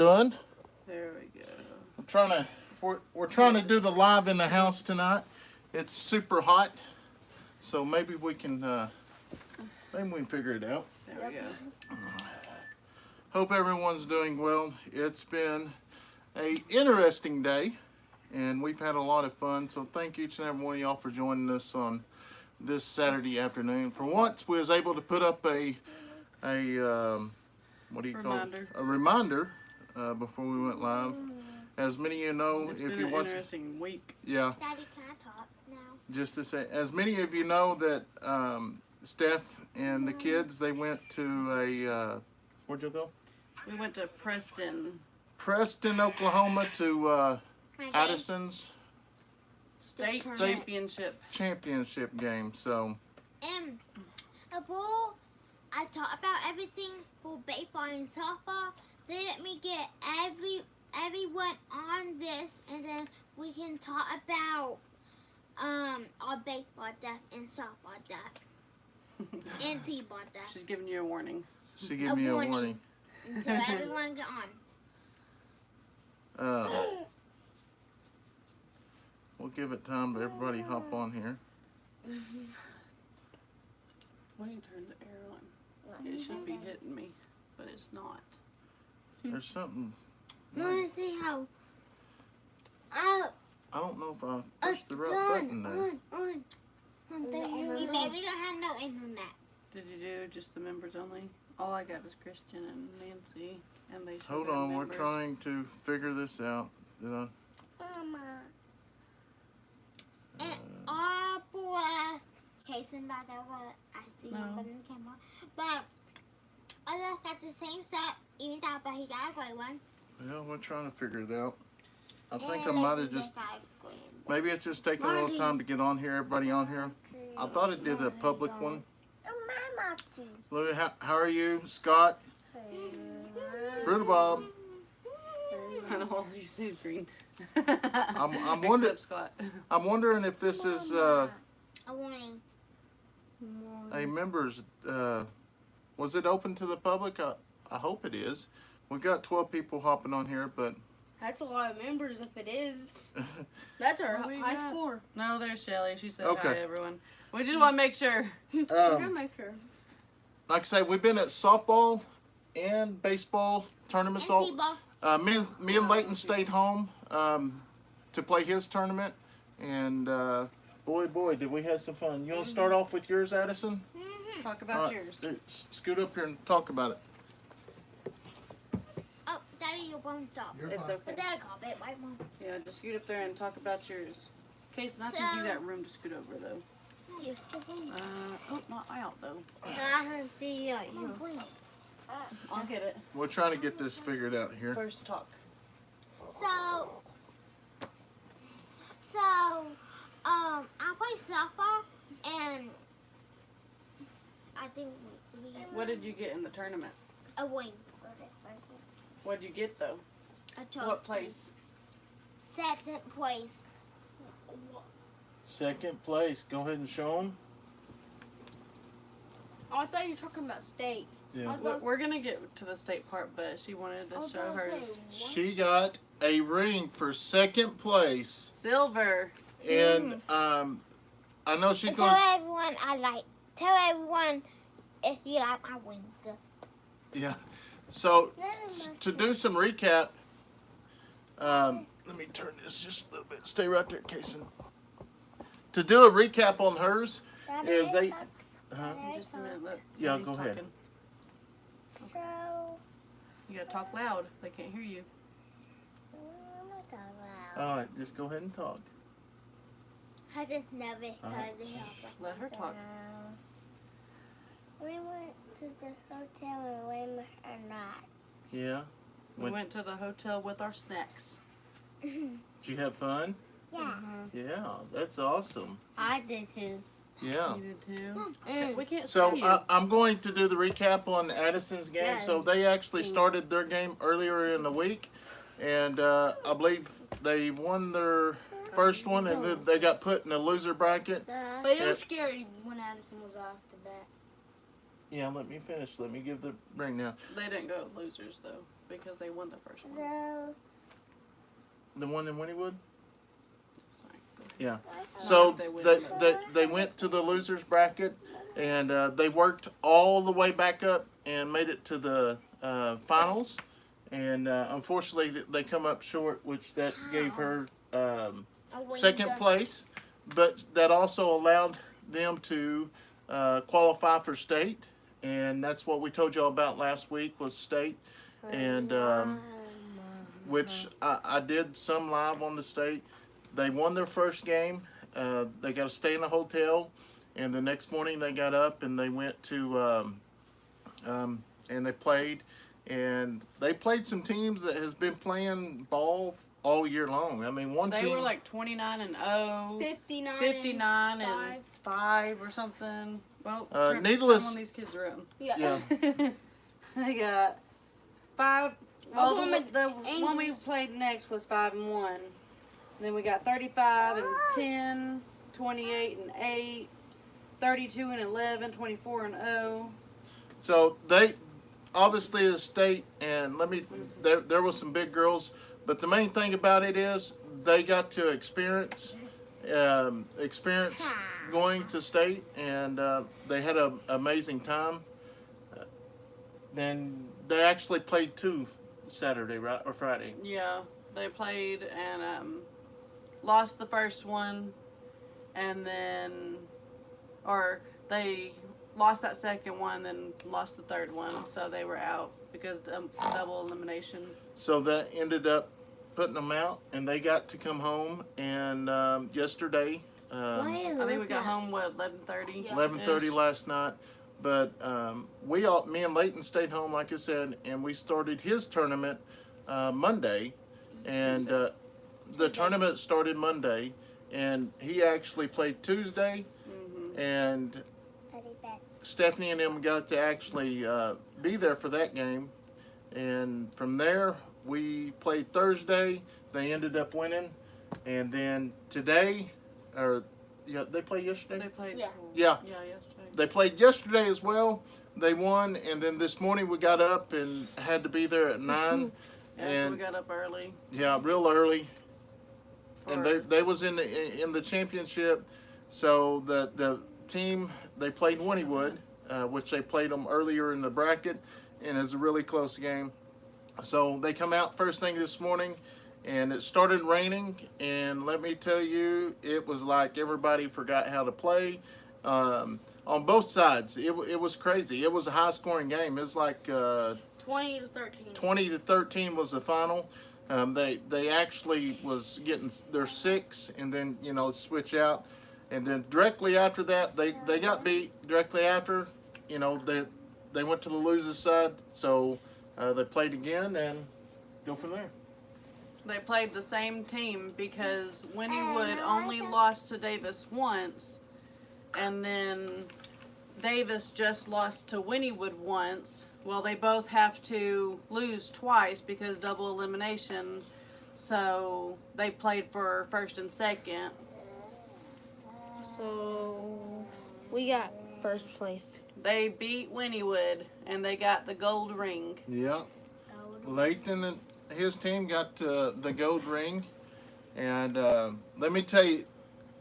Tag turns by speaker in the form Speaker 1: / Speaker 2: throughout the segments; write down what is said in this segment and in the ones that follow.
Speaker 1: Doing?
Speaker 2: There we go.
Speaker 1: We're trying to do the live in the house tonight. It's super hot, so maybe we can figure it out.
Speaker 2: There we go.
Speaker 1: Hope everyone's doing well. It's been a interesting day, and we've had a lot of fun. So thank each and every one of y'all for joining us on this Saturday afternoon. For once, we was able to put up a what do you call it? A reminder before we went live. As many of you know,
Speaker 2: It's
Speaker 1: if
Speaker 2: been
Speaker 1: you
Speaker 2: an
Speaker 1: watch,
Speaker 2: interesting week.
Speaker 1: yeah.
Speaker 3: Daddy, can I talk now?
Speaker 1: Just to say, as many of you know that Steph and the kids, they went to a where'd you go?
Speaker 2: We went to Preston
Speaker 1: Oklahoma to
Speaker 3: My game.
Speaker 1: Addison's
Speaker 2: State
Speaker 3: State
Speaker 1: championship game. So
Speaker 3: A ball, I taught about everything for baseball and softball. They let me get everyone on this, and then we can talk about our baseball stuff and softball stuff and t-ball stuff.
Speaker 2: She's giving you a warning.
Speaker 1: she gave me a warning.
Speaker 3: Until everyone get on.
Speaker 1: We'll give it time to everybody hop on here.
Speaker 2: Why do you turn the air on? It should be hitting me, but it's not.
Speaker 1: There's something.
Speaker 3: I want to see how.
Speaker 1: I don't know if I pushed the right button there.
Speaker 3: We don't have no internet.
Speaker 2: Did you do just the members only? All I got is Christian and Nancy, and they should
Speaker 1: Hold
Speaker 2: have
Speaker 1: on,
Speaker 2: members.
Speaker 1: we're trying to figure this out. Did I?
Speaker 3: Mama. And our boss, Kayson, by the way, I see him on the camera. But I left got the same set, even though, but he got a gray one.
Speaker 1: Yeah, we're trying to figure it out. I think I might have just. Maybe it's just taking a little time to get on here. Everybody on here. I thought it did a public one. Louis, how are you, Scott? Brutal Bob.
Speaker 2: I don't know what you see, Green.
Speaker 1: I'm wondering.
Speaker 2: Except Scott.
Speaker 1: I'm wondering if this is
Speaker 3: A warning.
Speaker 1: a members. Was it open to the public? I hope it is. We've got 12 people hopping on here, but
Speaker 4: That's a lot of members if it is. That's our high score.
Speaker 2: No, there's Shelly. She said
Speaker 1: Okay.
Speaker 2: hi, everyone. We just want to make sure.
Speaker 4: Make sure.
Speaker 1: like I say, we've been at softball and baseball tournaments
Speaker 3: And
Speaker 1: all.
Speaker 3: t-ball.
Speaker 1: Me and Leighton stayed home to play his tournament, and boy, did we have some fun. You want to start off with yours, Addison?
Speaker 2: Talk about yours.
Speaker 1: Scoot up here and talk about it.
Speaker 3: Oh, Daddy, you're bumped stop.
Speaker 2: It's okay.
Speaker 3: But Dad called it, right, Mom?
Speaker 2: Yeah, just scoot up there and talk about yours. Kayson, I think you got room to scoot over, though. Oh, not out, though.
Speaker 3: I see
Speaker 2: I'll get it.
Speaker 1: We're trying to get this figured out here.
Speaker 2: First talk.
Speaker 3: So, I play softball, and I think we
Speaker 2: What did you get in the tournament?
Speaker 3: a wing.
Speaker 2: What did you get, though?
Speaker 3: A trophy.
Speaker 2: What place?
Speaker 3: Second place.
Speaker 1: Second place. Go ahead and show them.
Speaker 4: Oh, I thought you were talking about state.
Speaker 1: Yeah.
Speaker 2: We're going to get to the state part, but she wanted to show hers.
Speaker 1: She got a ring for second place,
Speaker 2: Silver.
Speaker 1: and I know she's
Speaker 3: And tell
Speaker 1: going.
Speaker 3: everyone Tell everyone if you like my wing.
Speaker 1: Yeah. So to do some recap, let me turn this just a little bit. Stay right there, Kayson. To do a recap on hers is they.
Speaker 2: Just a minute. Look.
Speaker 1: Yeah,
Speaker 2: He's
Speaker 1: go ahead.
Speaker 2: talking.
Speaker 3: So,
Speaker 2: You got to talk loud. They can't hear you.
Speaker 1: All right, just go ahead and talk.
Speaker 3: I just never tried to help us.
Speaker 2: Let her talk.
Speaker 3: We went to the hotel and we are not.
Speaker 1: Yeah.
Speaker 2: We went to the hotel with our snacks.
Speaker 1: Did you have fun?
Speaker 3: Yeah.
Speaker 1: Yeah, that's awesome.
Speaker 3: I did too.
Speaker 1: Yeah.
Speaker 2: You did too. Okay, we can't
Speaker 1: So
Speaker 2: see you.
Speaker 1: I'm going to do the recap on Addison's game.
Speaker 3: Yeah.
Speaker 1: So they actually started their game earlier in the week, and I believe they won their first one, and then they got put in the loser bracket.
Speaker 4: But it was scary when Addison was off the bat.
Speaker 1: Yeah, let me finish. Let me give the ring now.
Speaker 2: They didn't go losers, though. because they won the first one.
Speaker 1: The one in Wynnewood?
Speaker 2: Sorry.
Speaker 1: Yeah.
Speaker 2: No,
Speaker 1: So
Speaker 2: they
Speaker 1: they went to the losers bracket, and they worked all the way back up and made it to the finals. And unfortunately, they come up short, which that gave her second place. But that also allowed them to qualify for state, and that's what we told y'all about last week was state, and which I did some live on the state. They won their first game. They got to stay in a hotel, and the next morning they got up and they went to and they played, and they played some teams that has been playing ball all year long. I mean,
Speaker 2: They were like 29-0, 59 and 5 or something. Well,
Speaker 1: needless.
Speaker 2: Some of these kids are in.
Speaker 1: Yeah.
Speaker 2: They got 5. Well, the one
Speaker 4: Angels.
Speaker 2: we played next was 5-1. Then we got 35 and 10, 28 and 8, 32 and 11, 24 and 0.
Speaker 1: So they obviously is state, and there was some big girls, but the main thing about it is they got to experience going to state, and they had an amazing time. Then they actually played 2 Saturday, right, or Friday?
Speaker 2: Yeah, they played and lost the first one, and then, or they lost that second one, then lost the third one, so they were out because double elimination.
Speaker 1: So that ended up putting them out, and they got to come home. And yesterday,
Speaker 2: I think we got home, what, 11:30?
Speaker 1: 11:30 last night. But me and Leighton stayed home, like I said, and we started his tournament Monday. And the tournament started Monday, and he actually played Tuesday. And Stephanie and them got to actually be there for that game. And from there, we played Thursday. They ended up winning. And then today, they played yesterday?
Speaker 2: They played.
Speaker 1: Yeah.
Speaker 2: Yeah, yesterday.
Speaker 1: They played yesterday as well. They won. And then this morning we got up and had to be there at 9.
Speaker 2: Yeah, so we got up early.
Speaker 1: Yeah, real early. And they was in the championship. So the team, they played Wynnewood, which they played them earlier in the bracket, and it's a really close game. So they come out first thing this morning, and it started raining, and let me tell you, it was like everybody forgot how to play. On both sides, it was crazy. It was a high-scoring game. It was like
Speaker 4: 20 to 13.
Speaker 1: 20 to 13 was the final. They actually was getting their 6, and then switch out. And then directly after that, they got beat. Directly after, they went to the loser's side. So they played again and go from there.
Speaker 2: They played the same team because Wynnewood only lost to Davis once, and then Davis just lost to Wynnewood once. Well, they both have to lose twice because double elimination. So they played for first and second.
Speaker 4: So we got first place.
Speaker 2: They beat Wynnewood, and they got the gold ring.
Speaker 1: Yeah. Leighton and his team got the gold ring. And let me tell you,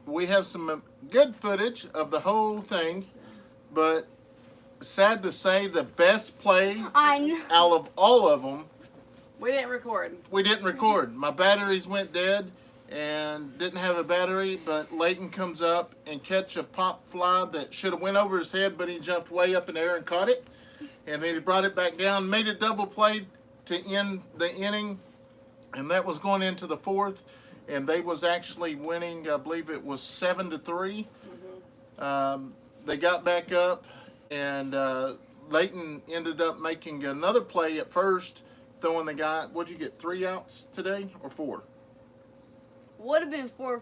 Speaker 1: we have some good footage of the whole thing. But sad to say, the best play out of all of them.
Speaker 2: We didn't record.
Speaker 1: We didn't record. My batteries went dead and didn't have a battery, but Leighton comes up and catch a pop fly that should have went over his head, but he jumped way up in the air and caught it. And then he brought it back down, made a double play to end the inning, and that was going into the 4th. And they was actually winning, I believe it was 7-3. They got back up, and Leighton ended up making another play at first, throwing the guy. What'd you get? 3 outs today or 4?
Speaker 4: Would have been 4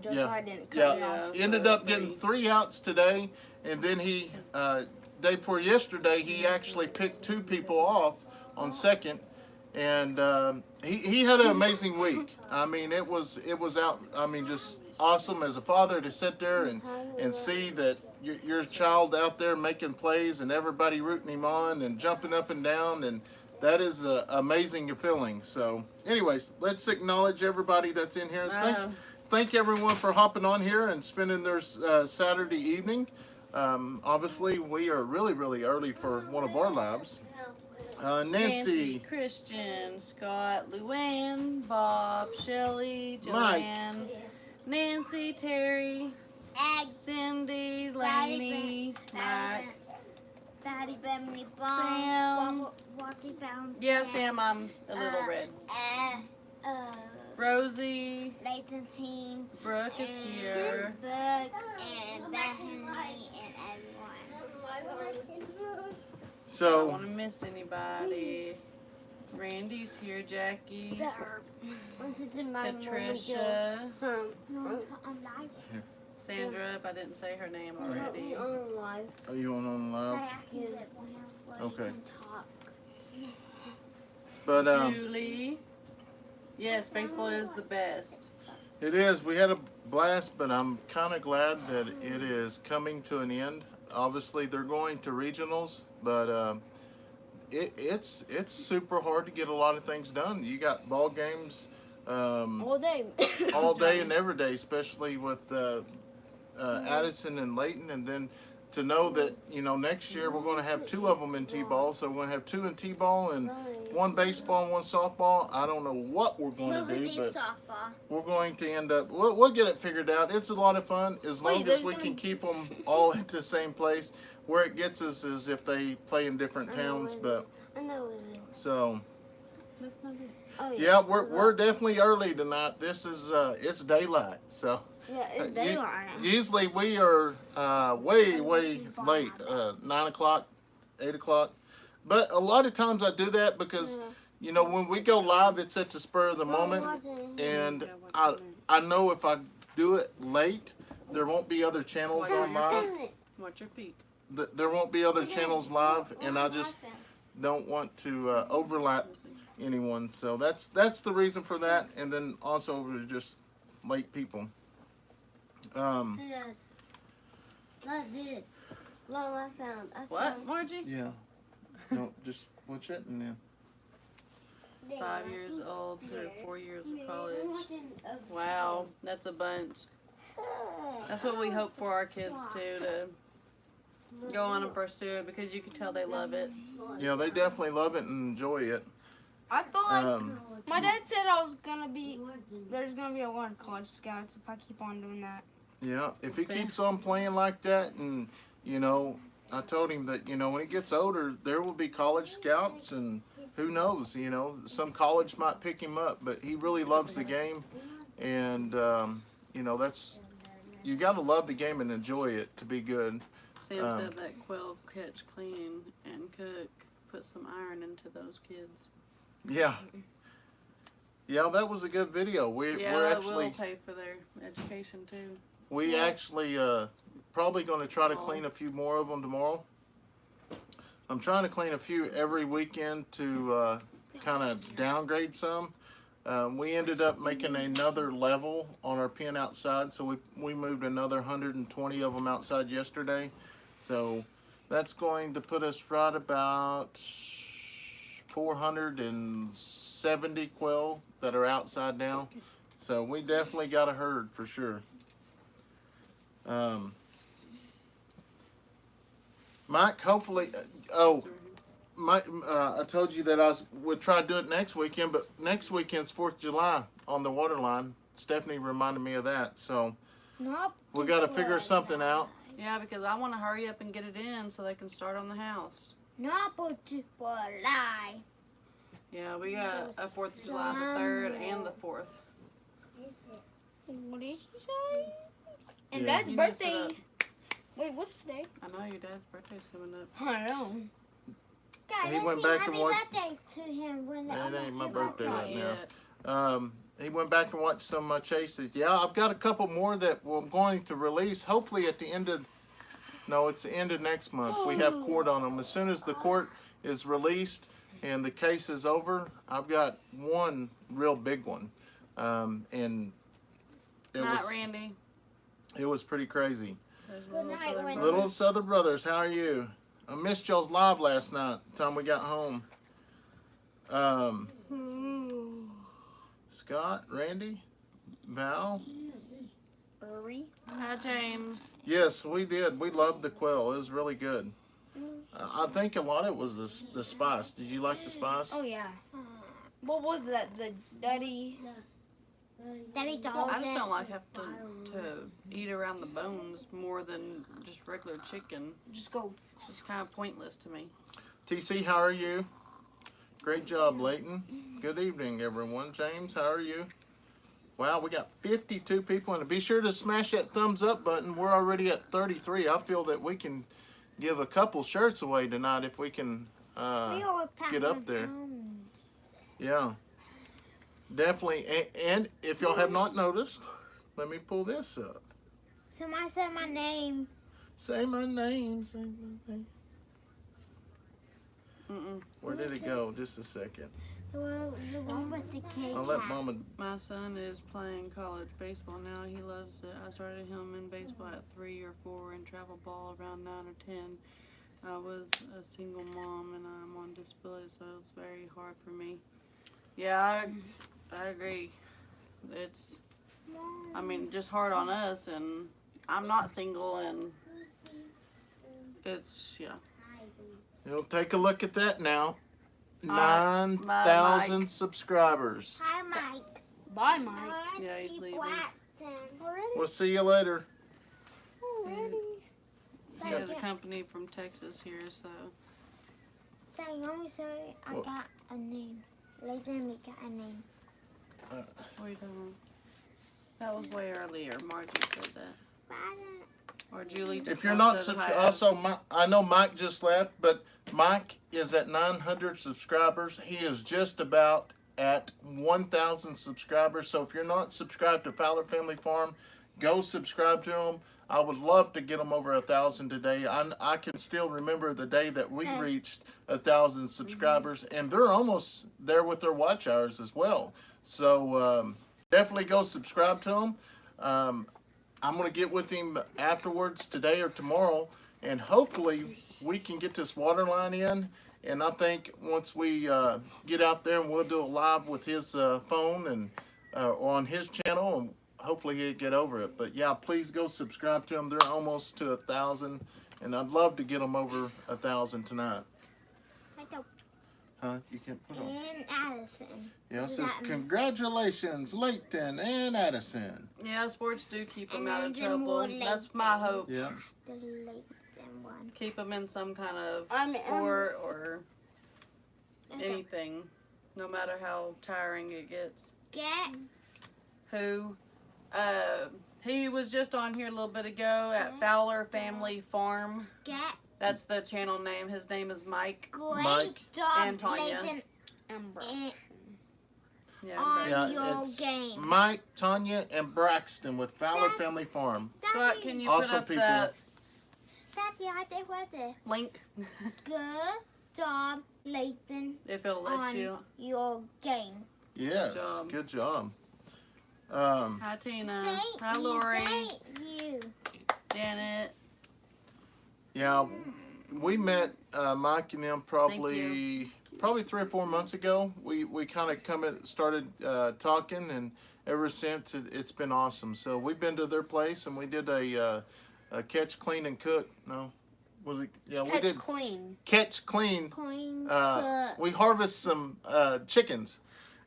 Speaker 4: just so I didn't cut it off.
Speaker 1: Ended up getting 3 outs today, and then he day before yesterday he actually picked 2 people off on second, and he had an amazing week. I mean, it was out. I mean, just awesome as a father to sit there and see that your child out there making plays and everybody rooting him on and jumping up and down, and that is an amazing feeling. So, anyways, let's acknowledge everybody that's in here. Thank everyone for hopping on here and spending their Saturday evening. Obviously, we are really, really early for one of our lives. Nancy,
Speaker 2: Christian, Scott, Luann, Bob, Shelly, Joanne, Nancy, Terry, Cindy, Lainey, Mike,
Speaker 3: Daddy Bemmy
Speaker 2: Sam. Yeah, Sam, I'm a little red. Rosie,
Speaker 3: Leighton team,
Speaker 2: Brooke is here.
Speaker 3: Brooke and Bethany and everyone.
Speaker 1: So,
Speaker 2: I don't want to miss anybody. Randy's here, Jackie, Patricia, Sandra, if I didn't say her name already.
Speaker 1: are you on live? Okay. But
Speaker 2: Julie. Yes, baseball is the best.
Speaker 1: it is. We had a blast, but I'm kind of glad that it is coming to an end. Obviously, they're going to regionals, but it's super hard to get a lot of things done. You got ball games
Speaker 4: All day.
Speaker 1: all day and every day, especially with Addison and Leighton, and then to know that next year we're going to have 2 of them in t-ball, so we're going to have 2 in t-ball and 1 baseball and 1 softball. I don't know what we're going to do, but we're going to end up. We'll get it figured out. It's a lot of fun as long as we can keep them all at the same place. Where it gets us is if they play in different towns, but so. Yeah, we're definitely early tonight. This is it's daylight, so.
Speaker 4: Yeah, it's daylight.
Speaker 1: Usually we are way late, 9 o'clock, 8 o'clock. But a lot of times I do that because, when we go live, it's at the spur of the moment. And I know if I do it late, there won't be other channels on live.
Speaker 2: Watch your feet.
Speaker 1: There won't be other channels live, and I just don't want to overlap anyone. So that's the reason for that. And then also we're just late people.
Speaker 2: What, Margie?
Speaker 1: Yeah. No, just watch it and then.
Speaker 2: 5 years old through 4 years of college. Wow, that's a bunch. That's what we hope for our kids too, to go on and pursue it, because you can tell they love it.
Speaker 1: Yeah, they definitely love it and enjoy it.
Speaker 4: I feel like my dad said there's gonna be a lot of college scouts if I keep on doing that.
Speaker 1: Yeah, if he keeps on playing like that, and I told him that when he gets older, there will be college scouts, and who knows, some college might pick him up, but he really loves the game, and that's, you got to love the game and enjoy it to be good.
Speaker 2: Sam said that quail catch, clean, and cook, put some iron into those kids.
Speaker 1: Yeah. Yeah, that was a good video. We're actually
Speaker 2: will pay for their education too.
Speaker 1: We actually probably going to try to clean a few more of them tomorrow. I'm trying to clean a few every weekend to kind of downgrade some. We ended up making another level on our pen outside, so we moved another 120 of them outside yesterday. So that's going to put us right about 470 quail that are outside now. So we definitely got a herd for sure. Mike, hopefully, Mike, I told you that I would try to do it next weekend, but next weekend's 4th of July on the waterline. Stephanie reminded me of that, so we got to figure something out.
Speaker 2: Yeah, because I want to hurry up and get it in so they can start on the house.
Speaker 3: Yeah,
Speaker 2: we got a 4th of July, the 3rd and the 4th.
Speaker 4: What did you say? And
Speaker 1: Yeah.
Speaker 4: Dad's
Speaker 2: You
Speaker 4: birthday.
Speaker 2: need to set
Speaker 4: Wait, what's today?
Speaker 2: I know your dad's birthday's coming up.
Speaker 4: I know.
Speaker 3: Guys,
Speaker 1: He
Speaker 3: let's
Speaker 1: went
Speaker 3: sing
Speaker 1: back
Speaker 3: happy
Speaker 1: and watched.
Speaker 3: birthday to him when
Speaker 1: That ain't my
Speaker 3: his
Speaker 1: birthday right
Speaker 2: Yeah.
Speaker 1: now. He went back and watched some of my chases. Yeah, I've got a couple more that I'm going to release. Hopefully at the end of, no, it's the end of next month. We have court on them. As soon as the court is released and the case is over, I've got one real big one, and
Speaker 2: Randy.
Speaker 1: it was pretty crazy.
Speaker 2: There's
Speaker 3: Good night,
Speaker 2: Southern
Speaker 3: Wendy.
Speaker 1: Little Southern Brothers, how are you? I missed y'all's live last night. The time we got home. Scott, Randy, Val.
Speaker 2: Hi, James.
Speaker 1: Yes, we did. We loved the quail. It was really good. I think a lot of it was the spice. Did you like the spice?
Speaker 4: Oh yeah. What was that? The Daddy
Speaker 3: told
Speaker 2: I just
Speaker 3: it.
Speaker 2: don't like having to eat around the bones more than just regular chicken.
Speaker 4: Just go.
Speaker 2: It's kind of pointless to me.
Speaker 1: TC, how are you? Great job, Leighton. Good evening, everyone. James, how are you? Wow, we got 52 people, and be sure to smash that thumbs up button. We're already at 33. I feel that we can give a couple shirts away tonight if we can get up there. Yeah, definitely. And if y'all have not noticed, let me pull this up.
Speaker 3: Somebody said my name.
Speaker 1: Say my name, say my name. Where did it go? Just a second.
Speaker 3: The one with the cake.
Speaker 1: I'll let Mama.
Speaker 2: My son is playing college baseball now. He loves it. I started him in baseball at 3 or 4 and travel ball around 9 or 10. I was a single mom and I'm on disability, so it's very hard for me. Yeah, I agree. It's, I mean, just hard on us, and I'm not single, and it's, yeah.
Speaker 1: You'll take a look at that now.
Speaker 2: Bye,
Speaker 1: 9,000
Speaker 2: Mike.
Speaker 1: subscribers.
Speaker 3: Hi, Mike.
Speaker 4: Bye, Mike.
Speaker 2: Yeah, he's leaving.
Speaker 4: Already?
Speaker 1: We'll see you later.
Speaker 4: Already?
Speaker 2: He has a company from Texas here, so.
Speaker 3: Dang, I'm sorry. I got a name. Leighton, we got a name.
Speaker 2: What are you talking about? That was way earlier. Margie said that.
Speaker 3: But I didn't.
Speaker 2: Or Julie just
Speaker 1: If you're not
Speaker 2: said hi,
Speaker 1: also, I know Mike just left, but Mike is at 900 subscribers. He is just about at 1,000 subscribers. So if you're not subscribed to Fowler Family Farm, go subscribe to him. I would love to get them over 1,000 today. I can still remember the day that we reached 1,000 subscribers, and they're almost there with their watch hours as well. So definitely go subscribe to them. I'm going to get with him afterwards today or tomorrow, and hopefully we can get this water line in. And I think once we get out there, and we'll do a live with his phone and on his channel, and hopefully he'll get over it. But yeah, please go subscribe to them. They're almost to 1,000, and I'd love to get them over 1,000 tonight. Huh? You can't put them.
Speaker 3: And Addison.
Speaker 1: Yeah, it says congratulations, Leighton and Addison.
Speaker 2: Yeah, sports do keep them
Speaker 3: And
Speaker 2: out of
Speaker 3: then more
Speaker 2: trouble. That's my hope.
Speaker 1: Yeah.
Speaker 3: The Leighton one.
Speaker 2: Keep them in some kind of
Speaker 4: I'm-
Speaker 2: sport or anything, no matter how tiring it gets.
Speaker 3: Get.
Speaker 2: Who? He was just on here a little bit ago at Fowler Family Farm.
Speaker 3: Get.
Speaker 2: That's the channel name. His name is Mike.
Speaker 3: Great
Speaker 1: Mike.
Speaker 3: job,
Speaker 2: And Tanya.
Speaker 3: Leighton.
Speaker 2: Yeah,
Speaker 3: On
Speaker 2: Braylee.
Speaker 3: your
Speaker 1: it's
Speaker 3: game.
Speaker 1: Mike, Tanya, and Braxton with Fowler
Speaker 3: Dad.
Speaker 1: Family Farm.
Speaker 2: Scott, can you
Speaker 1: Awesome
Speaker 2: put up
Speaker 1: people.
Speaker 2: that
Speaker 3: Daddy, I did what it.
Speaker 2: link
Speaker 3: Good job, Leighton.
Speaker 2: if it'll let
Speaker 3: On
Speaker 2: you?
Speaker 3: your game.
Speaker 1: Yes,
Speaker 2: job.
Speaker 1: good job.
Speaker 2: Hi, Tina.
Speaker 3: Thank
Speaker 2: Hi,
Speaker 3: you.
Speaker 2: Lori.
Speaker 3: Thank you.
Speaker 2: Janet.
Speaker 1: Yeah, we met Mike and them probably 3 or 4 months ago. We kind of started talking, and ever since it's been awesome. So we've been to their place, and we did a catch, clean, and cook. No, was it? Yeah, we did
Speaker 4: clean.
Speaker 1: catch, clean.
Speaker 3: Coin
Speaker 1: We harvest some chickens,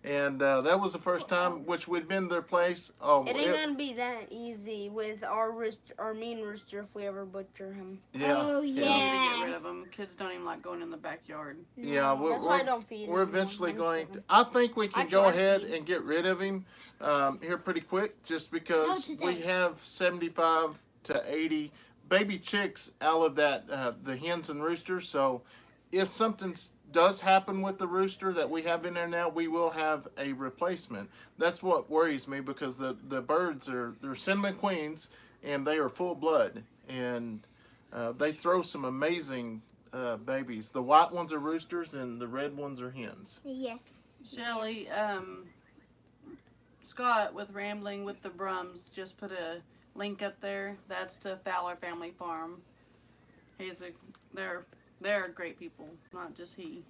Speaker 1: and that was the first time which we'd been to their place. Oh,
Speaker 4: It ain't gonna be that easy with our mean rooster if we ever butcher him.
Speaker 1: yeah,
Speaker 3: Oh,
Speaker 2: We need to
Speaker 3: yeah.
Speaker 2: get rid of them. Kids don't even like going in the backyard.
Speaker 1: yeah.
Speaker 4: That's why I don't feed him.
Speaker 1: We're eventually
Speaker 4: anymore,
Speaker 1: going
Speaker 4: most
Speaker 1: to,
Speaker 4: of
Speaker 1: I think we can
Speaker 4: I
Speaker 1: go
Speaker 4: try
Speaker 1: ahead
Speaker 4: to.
Speaker 1: and get rid of him here pretty quick, just because
Speaker 3: No,
Speaker 1: we
Speaker 3: today.
Speaker 1: have 75 to 80 baby chicks out of that, the hens and roosters. So if something does happen with the rooster that we have in there now, we will have a replacement. That's what worries me, because the birds they're cinnamon queens, and they are full blood, and they throw some amazing babies. The white ones are roosters, and the red ones are hens.
Speaker 3: Yes.
Speaker 2: Shelly, Scott with Rambling with the Brums just put a link up there. That's to Fowler Family Farm. They're great people, not just he.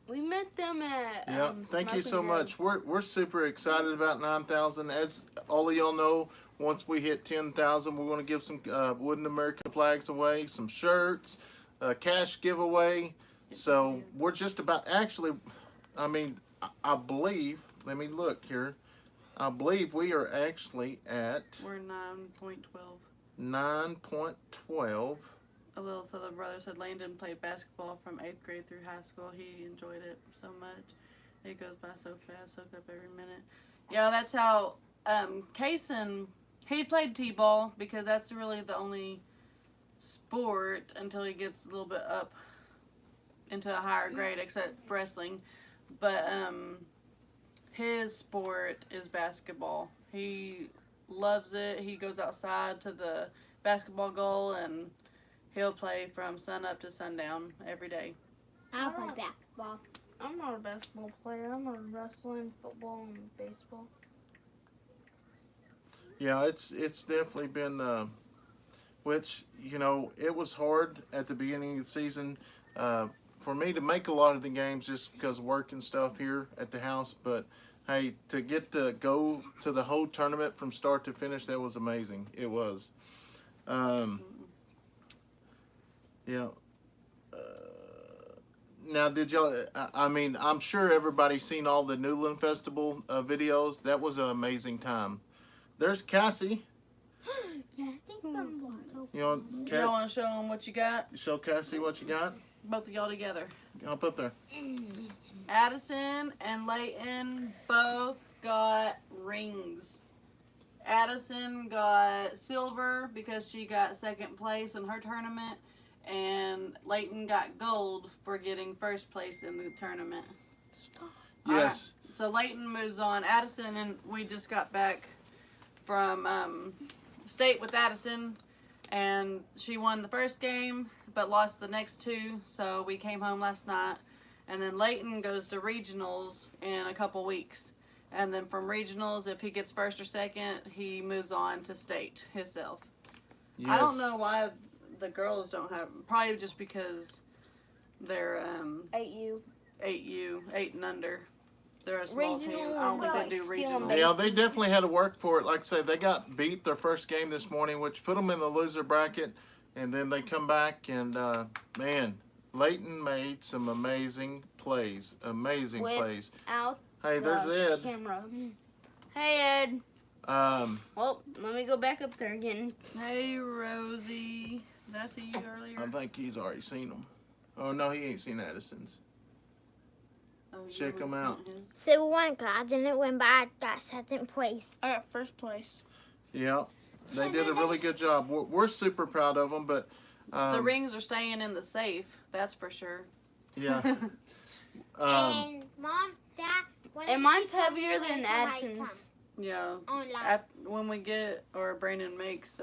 Speaker 4: We met them at.
Speaker 1: Yeah, thank you so
Speaker 4: Smoking
Speaker 1: much.
Speaker 4: Ribs.
Speaker 1: We're super excited about 9,000. As all of y'all know, once we hit 10,000, we're going to give some wooden American flags away, some shirts, cash giveaway. So we're just about, actually, I mean, I believe, let me look here. I believe we are actually at
Speaker 2: We're 9.12.
Speaker 1: 9.12.
Speaker 2: A little Southern brother said Landon played basketball from 8th grade through high school. He enjoyed it so much. It goes by so fast, soak up every minute. Yeah, that's how Kayson, he played t-ball because that's really the only sport until he gets a little bit up into a higher grade, except wrestling. But his sport is basketball. He loves it. He goes outside to the basketball goal and he'll play from sun up to sundown every day.
Speaker 3: I'll play basketball.
Speaker 4: I'm not a basketball player. I'm a wrestling, football, and baseball.
Speaker 1: Yeah, it's definitely been, which, you know, it was hard at the beginning of the season for me to make a lot of the games just because of work and stuff here at the house. But, hey, to get to go to the whole tournament from start to finish, that was amazing. It was. Yeah. Now, did y'all, I mean, I'm sure everybody's seen all the Newland Festival videos. That was an amazing time. There's Cassie.
Speaker 3: Yeah, I think I'm
Speaker 1: You want,
Speaker 2: You want to show them what you got?
Speaker 1: show Cassie what you got?
Speaker 2: Both of y'all together.
Speaker 1: Up up there.
Speaker 2: Addison and Leighton both got rings. Addison got silver because she got second place in her tournament, and Leighton got gold for getting first place in the tournament.
Speaker 1: Yes.
Speaker 2: Right, so Leighton moves on. Addison, and we just got back from state with Addison, and she won the first game but lost the next two, so we came home last night. And then Leighton goes to regionals in a couple weeks. And then from regionals, if he gets first or second, he moves on to state himself.
Speaker 1: Yes.
Speaker 2: I don't know why the girls don't have, probably just because they're
Speaker 4: 8U.
Speaker 2: 8 and under. They're a small team. I don't think they do
Speaker 4: Regional,
Speaker 2: regionals.
Speaker 1: Yeah, they definitely had to work for it. Like I said, they got beat their first game this morning, which put them in the loser bracket. And then they come back and, man, Leighton made some amazing plays. Amazing plays.
Speaker 4: Without
Speaker 1: Hey, there's Ed.
Speaker 4: camera. Hey, Ed. Well, let me go back up there again.
Speaker 2: Hey, Rosie. Did I see you earlier?
Speaker 1: I think he's already seen them. Oh, no, he ain't seen Addison's.
Speaker 2: Oh, you
Speaker 1: Check
Speaker 2: already
Speaker 1: him out.
Speaker 2: sent him.
Speaker 3: So one guy I didn't win, but I got second place.
Speaker 4: I got first place.
Speaker 1: Yeah, they did a really good job. We're super proud of them, but...
Speaker 2: The rings are staying in the safe, that's for sure.
Speaker 1: Yeah.
Speaker 3: And Mom, Dad,
Speaker 4: And mine's heavier than Addison's.
Speaker 2: Yeah.
Speaker 3: Online.
Speaker 2: When we get, or Brandon makes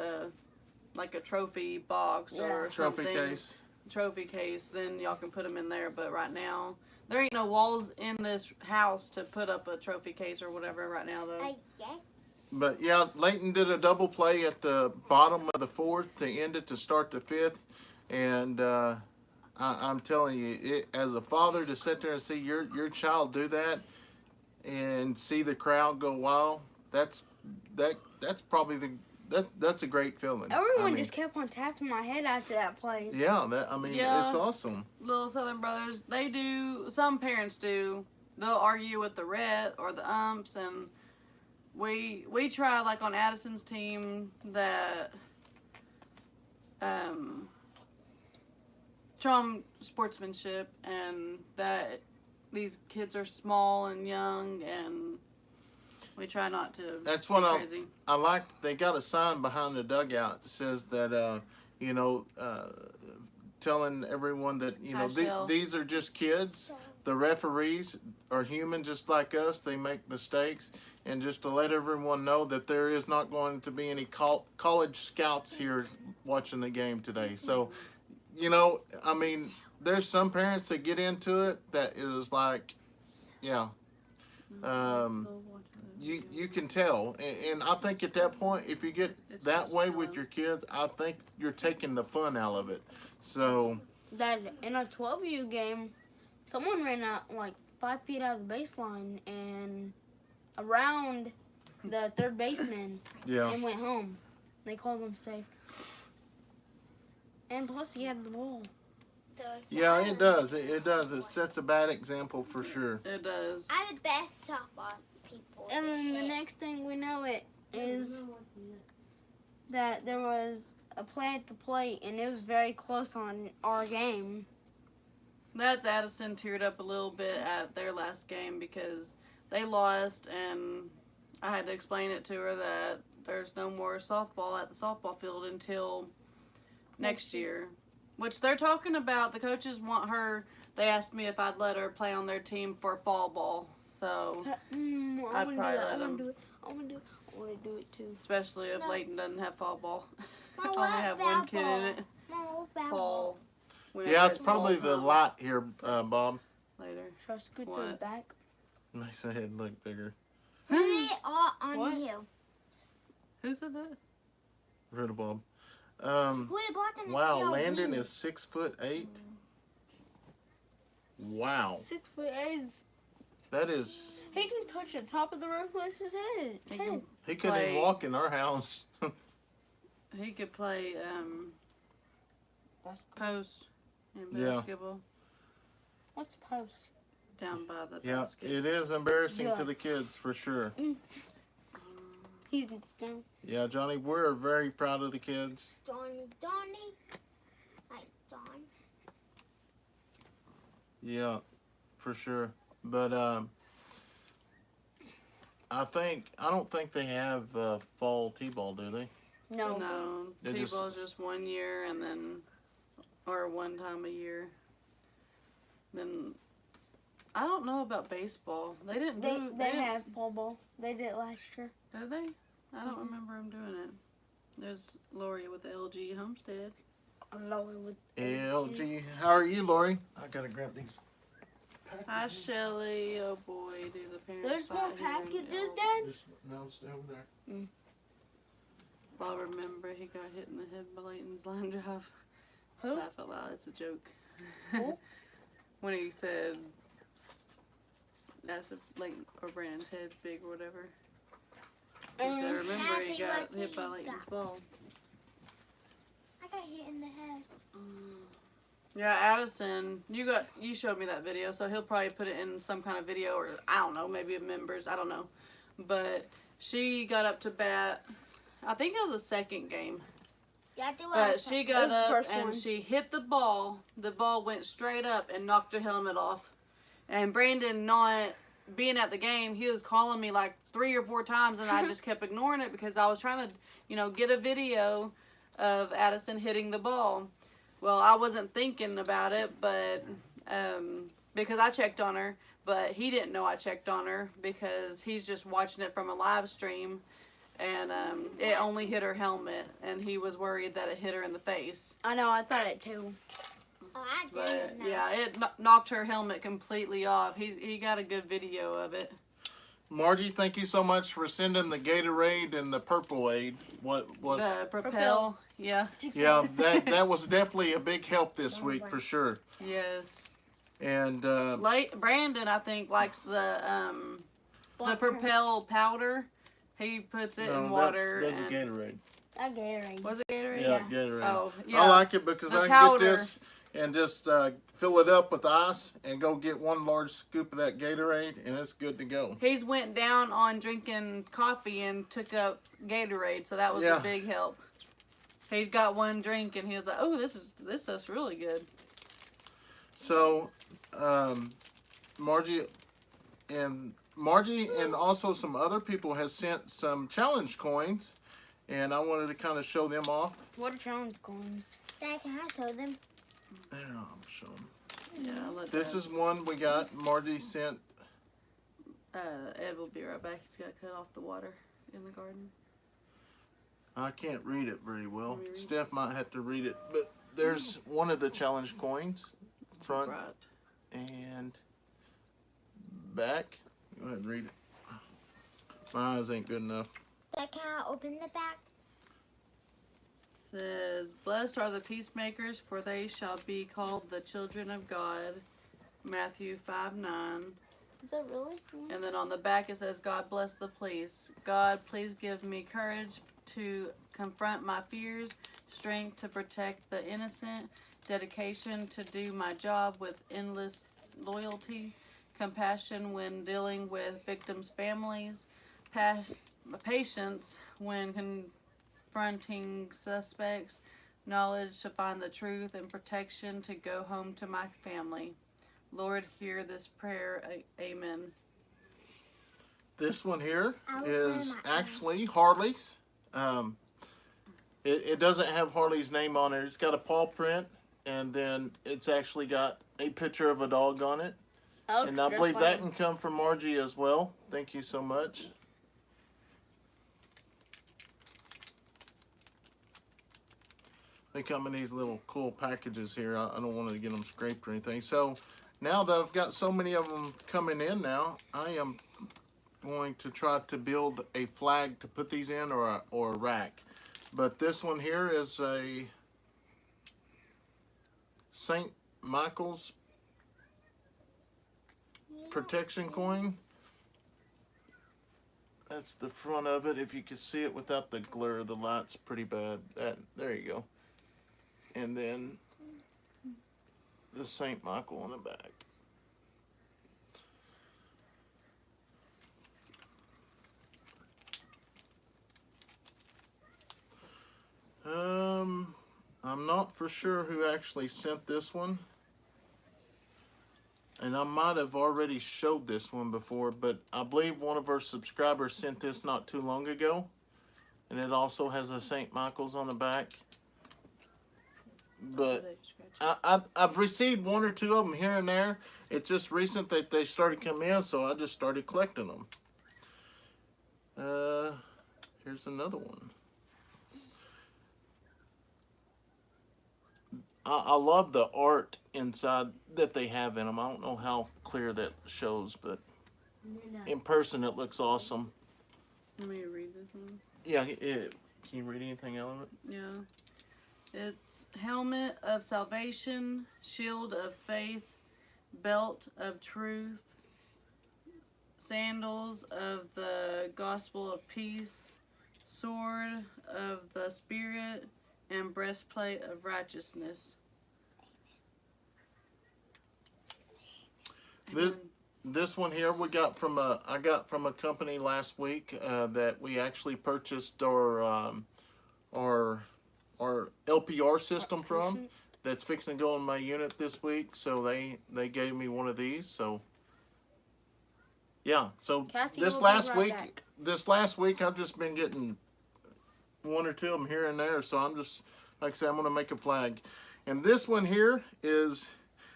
Speaker 2: like a trophy box or
Speaker 1: Trophy
Speaker 2: something,
Speaker 1: case.
Speaker 2: then y'all can put them in there. But right now, there ain't no walls in this house to put up a trophy case or whatever right now, though.
Speaker 3: Yes.
Speaker 1: But yeah, Leighton did a double play at the bottom of the fourth to end it to start the fifth. And I'm telling you, as a father, to sit there and see your child do that and see the crowd go wild, that's probably that's a great feeling.
Speaker 4: Everyone just kept on tapping my head after that play.
Speaker 1: Yeah, it's awesome.
Speaker 2: Little Southern Brothers, they do, some parents do, they'll argue with the rep or the umps, and we try, like on Addison's team, that show them sportsmanship and that these kids are small and young, and we try not to.
Speaker 1: That's what
Speaker 2: crazy.
Speaker 1: I like. They got a sign behind the dugout that says that telling everyone that these are just kids. The referees are human just like us. They make mistakes, and just to let everyone know that there is not going to be any college scouts here watching the game today. So, there's some parents that get into it that is like, yeah. You can tell, and I think at that point, if you get that way with your kids, I think you're taking the fun out of it. So
Speaker 4: That in a 12U game, Someone ran out like 5 feet out of the baseline and around the third baseman
Speaker 1: Yeah.
Speaker 4: and went home. They called him safe. And plus, he had the ball.
Speaker 1: Yeah, it does. It does. It sets a bad example for sure.
Speaker 2: It does.
Speaker 3: I'm the best softball people.
Speaker 4: And then the next thing we know it is that there was a play at the plate, and it was very close on our game.
Speaker 2: That's Addison teared up a little bit at their last game because they lost, and I had to explain it to her that there's no more softball at the softball field until next year. Which they're talking about. The coaches want her. They asked me if I'd let her play on their team for fall ball. So I'd probably let them.
Speaker 4: I want to do it too.
Speaker 2: Especially if Leighton doesn't have fall ball.
Speaker 3: Mom,
Speaker 2: Only have one kid in it.
Speaker 3: Mom,
Speaker 2: Fall.
Speaker 1: Yeah, it's probably the light here, Bob.
Speaker 2: Later.
Speaker 4: Should I scoot those
Speaker 2: What?
Speaker 4: back?
Speaker 1: Makes the head look bigger.
Speaker 3: Put it all on
Speaker 2: What?
Speaker 3: you.
Speaker 2: Who said that?
Speaker 1: Rid of Bob.
Speaker 3: Put it back on the
Speaker 1: Wow,
Speaker 3: show.
Speaker 1: Landon is 6'8". Wow,
Speaker 4: 6'8".
Speaker 1: that is.
Speaker 4: He can touch the top of the roof with his head.
Speaker 2: He can
Speaker 1: He couldn't even
Speaker 2: play-
Speaker 1: walk in our house.
Speaker 2: He could play post in
Speaker 1: Yeah.
Speaker 2: basketball
Speaker 4: What's post?
Speaker 2: down by the
Speaker 1: Yeah,
Speaker 2: basket.
Speaker 1: it is embarrassing
Speaker 4: Yeah.
Speaker 1: to the kids for sure.
Speaker 4: He's down.
Speaker 1: Yeah, Johnny, we're very proud of the kids.
Speaker 3: Donnie. Like Don.
Speaker 1: Yeah, for sure. But I don't think they have fall t-ball, do they?
Speaker 4: No.
Speaker 2: No,
Speaker 1: They just-
Speaker 2: T-ball's just 1 year and then, or one time a year. Then, I don't know about baseball. They didn't do.
Speaker 4: They have fall ball. They did it last year.
Speaker 2: Did they? I don't remember them doing it. There's Lori with the LG Homestead.
Speaker 1: LG. How are you, Lori? I gotta grab these.
Speaker 2: Hi, Shelly. Oh boy, do the parents.
Speaker 4: There's more
Speaker 2: fight here in
Speaker 4: packages,
Speaker 2: L-
Speaker 4: Dad?
Speaker 1: No, stay over there.
Speaker 2: Well, I remember he got hit in the head by Leighton's line drive.
Speaker 4: Who?
Speaker 2: Laugh out loud. It's a joke.
Speaker 4: Who?
Speaker 2: When he said, asked if Leighton or Brandon's head's big or whatever. He said, remember he
Speaker 3: Happy
Speaker 2: got
Speaker 3: birthday,
Speaker 2: hit by
Speaker 3: you
Speaker 2: Leighton's
Speaker 3: got-
Speaker 2: ball.
Speaker 3: I got hit in the head.
Speaker 2: Yeah, Addison, you showed me that video, so he'll probably put it in some kind of video, or I don't know, maybe of members, I don't know. But she got up to bat. I think it was a second game.
Speaker 3: Yeah, they were
Speaker 2: But she got
Speaker 4: was the
Speaker 2: up
Speaker 4: first
Speaker 2: and
Speaker 4: one.
Speaker 2: she hit the ball. The ball went straight up and knocked her helmet off. And Brandon, not being at the game, he was calling me like 3 or 4 times, and I just kept ignoring it because I was trying to, get a video of Addison hitting the ball. Well, I wasn't thinking about it, but because I checked on her, but he didn't know I checked on her because he's just watching it from a live stream. And it only hit her helmet, and he was worried that it hit her in the face.
Speaker 4: I know, I thought it too.
Speaker 3: Oh, I
Speaker 2: But
Speaker 3: didn't know.
Speaker 2: yeah, it knocked her helmet completely off. He got a good video of it.
Speaker 1: Margie, thank you so much for sending the Gatorade and the Purple Aid. What?
Speaker 2: The Propel, yeah,
Speaker 1: Yeah, that was definitely a big help this week for sure.
Speaker 2: yes.
Speaker 1: And
Speaker 2: Brandon, I think, likes the Propel powder. He puts it in water.
Speaker 1: That's a
Speaker 2: and,
Speaker 1: Gatorade.
Speaker 4: I Gatorade.
Speaker 2: was it Gatorade?
Speaker 1: Yeah, Gatorade.
Speaker 2: Oh, yeah.
Speaker 1: I like it because
Speaker 2: The
Speaker 1: I can
Speaker 2: powder.
Speaker 1: get this and just fill it up with ice and go get one large scoop of that Gatorade, and it's good to go.
Speaker 2: He's went down on drinking coffee and took up Gatorade, so that was
Speaker 1: Yeah.
Speaker 2: a big help. He got one drink and he was like, "Oh, this is really good."
Speaker 1: So, Margie and also some other people has sent some challenge coins, and I wanted to kind of show them off.
Speaker 4: What are challenge coins?
Speaker 3: Dad, can I show them?
Speaker 1: There, I'll show them.
Speaker 2: Yeah, I'll let
Speaker 1: This
Speaker 2: Dad-
Speaker 1: is one we got. Margie sent.
Speaker 2: Ed will be right back. He's got to cut off the water in the garden.
Speaker 1: I can't read it very well.
Speaker 2: Let me read.
Speaker 1: Steph might have to read it, but there's one of the challenge coins, front
Speaker 2: Right.
Speaker 1: and back. Go ahead and read it. My eyes ain't good enough.
Speaker 3: Dad, can I open the back?
Speaker 2: Says, "Blessed are the peacemakers, for they shall be called the children of God. Matthew 5:9.
Speaker 4: Is that really?
Speaker 2: And then on the back it says, God bless the police. God, please give me courage to confront my fears, strength to protect the innocent, dedication to do my job with endless loyalty, compassion when dealing with victims' families, patience when confronting suspects, knowledge to find the truth, and protection to go home to my family. Lord, hear this prayer. Amen.
Speaker 1: This one here is actually Harley's. It doesn't have Harley's name on it. It's got a paw print, and then it's actually got a picture of a dog on it.
Speaker 4: Oh,
Speaker 1: And I believe that can come from Margie as well. Thank you so much. They come in these little cool packages here. I don't want to get them scraped or anything. So now that I've got so many of them coming in now, I am going to try to build a flag to put these in, or a rack. But this one here is a St. Michael's protection coin. That's the front of it. If you can see it without the glare, the light's pretty bad. There you go. And then the St. Michael on the back. I'm not for sure who actually sent this one. And I might have already showed this one before, but I believe one of our subscribers sent this not too long ago. And it also has a St. Michael's on the back. But I've received one or two of them here and there. It's just recent that they started coming in, so I just started collecting them. Here's another one. I love the art inside that they have in them. I don't know how clear that shows, but in person it looks awesome.
Speaker 2: Let me read this one.
Speaker 1: Yeah, can you read anything out of it?
Speaker 2: Yeah. It's helmet of salvation, shield of faith, belt of truth, sandals of the gospel of peace, sword of the spirit, and breastplate of righteousness.
Speaker 1: This one here we got from I got from a company last week that we actually purchased our LPR system from. That's fixing to go in my unit this week, so they gave me one of these. So yeah, so
Speaker 4: Cassie
Speaker 1: this
Speaker 4: will be
Speaker 1: last
Speaker 4: right
Speaker 1: week I've just been getting one or two of them here and there. So I'm just, like I said, I'm gonna make a flag. And this one here is,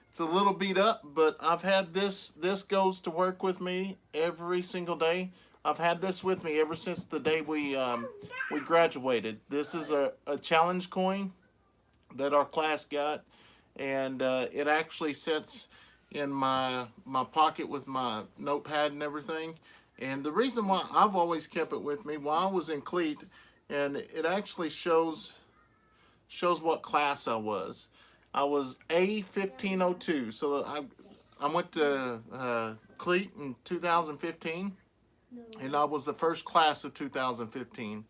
Speaker 1: it's a little beat up, but I've had this goes to work with me every single day. I've had this with me ever since the day we graduated. This is a challenge coin that our class got, and it actually sits in my pocket with my notepad and everything. And the reason why I've always kept it with me, while I was in Cleat, and it actually shows what class I was. I was A1502, so I went to Cleat in 2015. And I was the first class of 2015.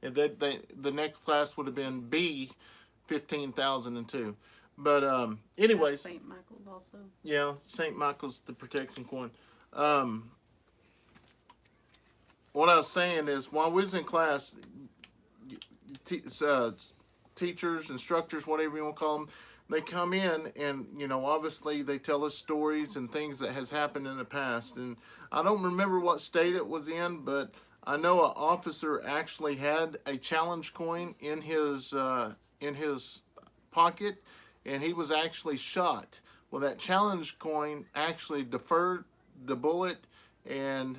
Speaker 1: And the next class would have been B 15,002. But anyways.
Speaker 2: St. Michael's also.
Speaker 1: Yeah, St. Michael's, the protection coin. What I was saying is, while we was in class, teachers, instructors, whatever you want to call them, they come in and, you know, obviously they tell us stories and things that has happened in the past. And I don't remember what state it was in, but I know an officer actually had a challenge coin in his pocket, and he was actually shot. Well, that challenge coin actually deferred the bullet, and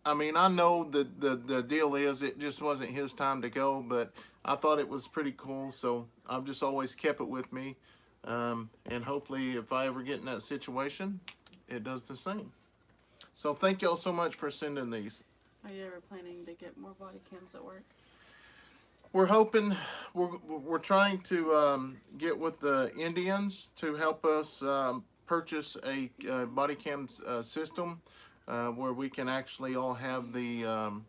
Speaker 1: I mean, I know the deal is it just wasn't his time to go, but I thought it was pretty cool, so I've just always kept it with me. And hopefully if I ever get in that situation, it does the same. So thank y'all so much for sending these.
Speaker 2: Are you ever planning to get more body cams at work?
Speaker 1: We're hoping, we're trying to get with the Indians to help us purchase a body cam system where we can actually all have the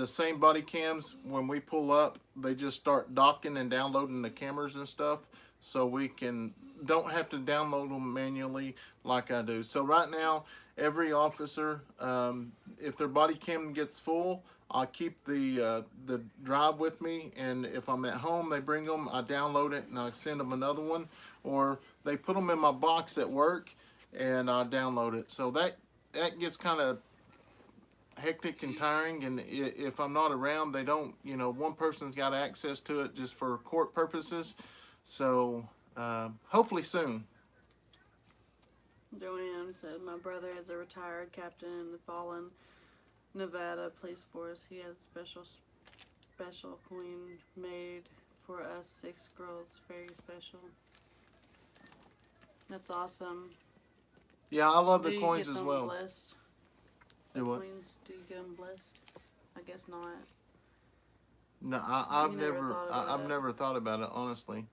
Speaker 1: same body cams. When we pull up, they just start docking and downloading the cameras and stuff, so we don't have to download them manually like I do. So right now, every officer, if their body cam gets full, I keep the drive with me, and if I'm at home, they bring them, I download it, and I send them another one, or they put them in my box at work, and I download it. So that gets kind of hectic and tiring, and if I'm not around, they don't, one person's got access to it just for court purposes. So hopefully soon.
Speaker 2: Joanne said, my brother is a retired captain in the fallen Nevada police force. He has special coin made for us 6 girls. Very special. That's awesome.
Speaker 1: Yeah, I love
Speaker 2: Do
Speaker 1: the
Speaker 2: you
Speaker 1: coins
Speaker 2: get
Speaker 1: as
Speaker 2: them
Speaker 1: well.
Speaker 2: Blessed?
Speaker 1: Do what?
Speaker 2: Coins, do you get them blessed? I guess not.
Speaker 1: No, I've
Speaker 2: You never
Speaker 1: never,
Speaker 2: thought about
Speaker 1: I've
Speaker 2: it.
Speaker 1: never thought about it, honestly.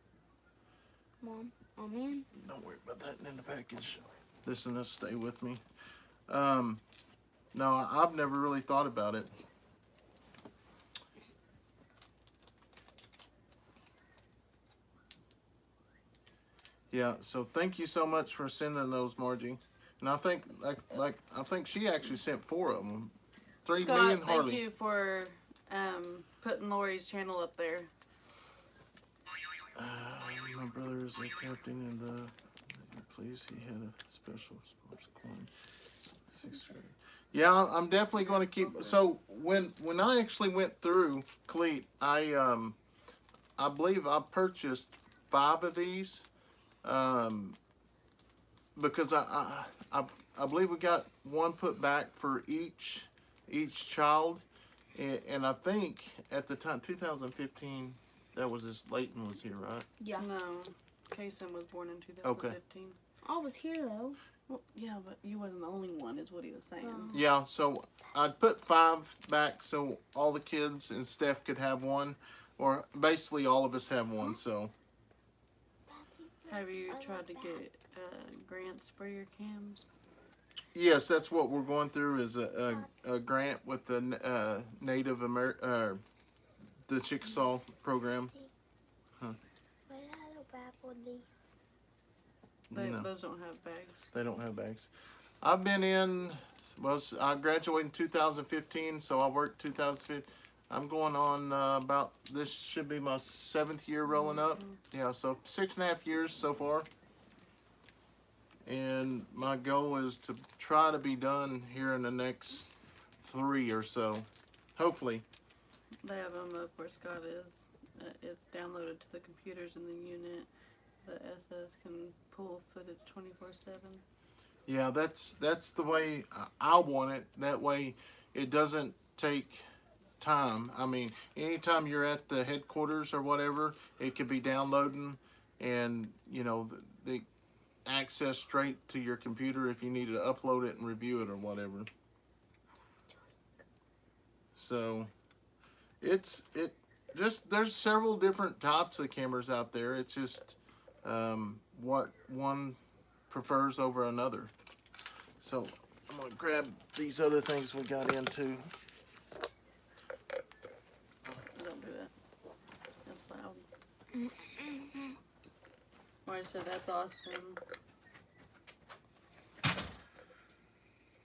Speaker 4: Mom, I'm in.
Speaker 1: Don't worry about that in the package. This and this stay with me. No, I've never really thought about it. Yeah, so thank you so much for sending those, Margie. And I think, I think she actually sent 4 of them. 3
Speaker 2: Scott,
Speaker 1: million Harley.
Speaker 2: thank you for putting Lori's channel up there.
Speaker 1: My brother is a captain in the police. He had a special sports coin. 6th grade. Yeah, I'm definitely going to keep. So when I actually went through Cleat, I believe I purchased 5 of these, because I believe we got 1 put back for each child, and I think at the time 2015, that was this Leighton was here, right?
Speaker 4: Yeah.
Speaker 2: No, Kayson was born in 2015.
Speaker 4: I was here though.
Speaker 2: Well, yeah, but you wasn't the only one, is what he was saying.
Speaker 1: Yeah, so I'd put 5 back so all the kids and Steph could have 1, or basically all of us have 1. So
Speaker 2: Have you tried to get grants for your cams?
Speaker 1: yes, that's what we're going through, is a grant with the Native the Gesail program. No.
Speaker 2: Those don't have bags.
Speaker 1: They don't have bags. I've been in, well, I graduated in 2015, so I worked 2015. I'm going on about, this should be my 7th year rolling up. Yeah, so 6.5 years so far. And my goal is to try to be done here in the next 3 or so. Hopefully.
Speaker 2: They have them up where Scott is. It's downloaded to the computers in the unit. The SS can pull footage 24/7.
Speaker 1: Yeah, that's the way I want it. That way it doesn't take time. I mean, anytime you're at the headquarters or whatever, it could be downloading, and the access straight to your computer if you need to upload it and review it or whatever. So there's several different types of cameras out there. It's just what one prefers over another. So I'm gonna grab these other things we got into.
Speaker 2: Don't do that. That's loud. Marty said that's awesome.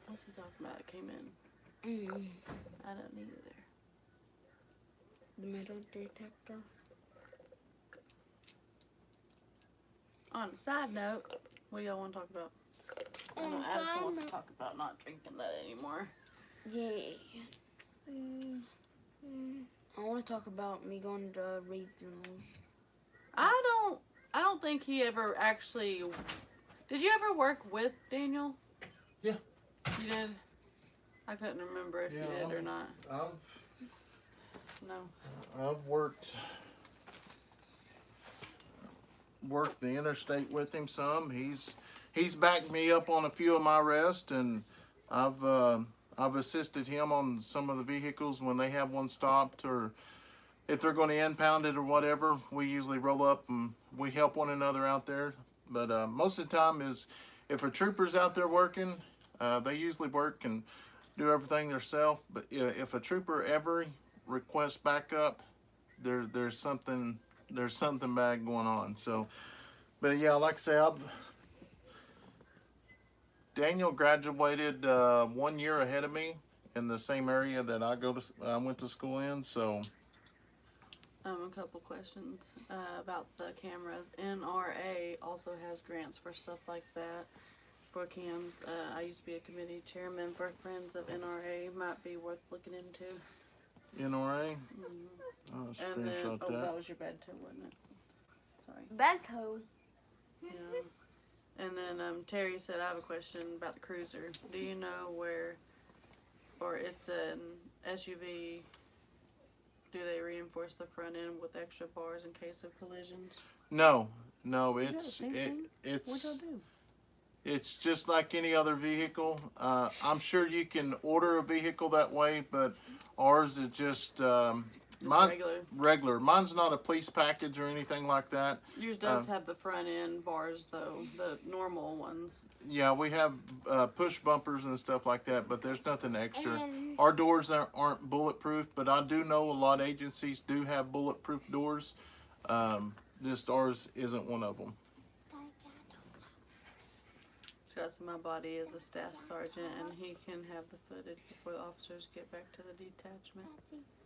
Speaker 2: What's he talking about? It came in. I don't need it there.
Speaker 4: The metal detector.
Speaker 2: On a side note, what do y'all want to talk about? I know Addison wants to talk about not drinking that anymore.
Speaker 4: Yeah. I want to talk about me going to regionals.
Speaker 2: I don't think he ever actually. Did you ever work with Daniel?
Speaker 1: Yeah.
Speaker 2: You did? I couldn't remember if you did or not. No.
Speaker 1: I've worked the interstate with him some. He's backed me up on a few of my arrests, and I've assisted him on some of the vehicles when they have one stopped, or if they're going to impound it or whatever. We usually roll up and we help one another out there. But most of the time is if a trooper's out there working, they usually work and do everything themselves. But if a trooper ever requests backup, there's something bad going on. So, but yeah, like I say, Daniel graduated 1 year ahead of me in the same area that I went to school in. So,
Speaker 2: a couple questions about the cameras. NRA also has grants for stuff like that for cams. I used to be a committee chairman for Friends of NRA. Might be worth looking into.
Speaker 1: NRA.
Speaker 2: Mm-hmm.
Speaker 1: I'll
Speaker 2: And then,
Speaker 1: screenshot that.
Speaker 2: that was your bed too, wasn't it? Sorry.
Speaker 4: Bad code.
Speaker 2: Yeah. And then Terry said, I have a question about the cruiser. Do you know where, or it's an SUV, do they reinforce the front end with extra bars in case of collisions?
Speaker 1: No,
Speaker 2: Is that the same thing? What'd y'all do?
Speaker 1: it's just like any other vehicle. I'm sure you can order a vehicle that way, but ours is just regular. Mine's not a police package or anything like that.
Speaker 2: Yours does have the front end bars though, the normal ones.
Speaker 1: Yeah, we have push bumpers and stuff like that, but there's nothing extra.
Speaker 3: And
Speaker 1: Our doors aren't bulletproof, but I do know a lot of agencies do have bulletproof doors. Just ours isn't one of them.
Speaker 2: Scott's in my body is a staff sergeant, and he can have the footage before the officers get back to the detachment.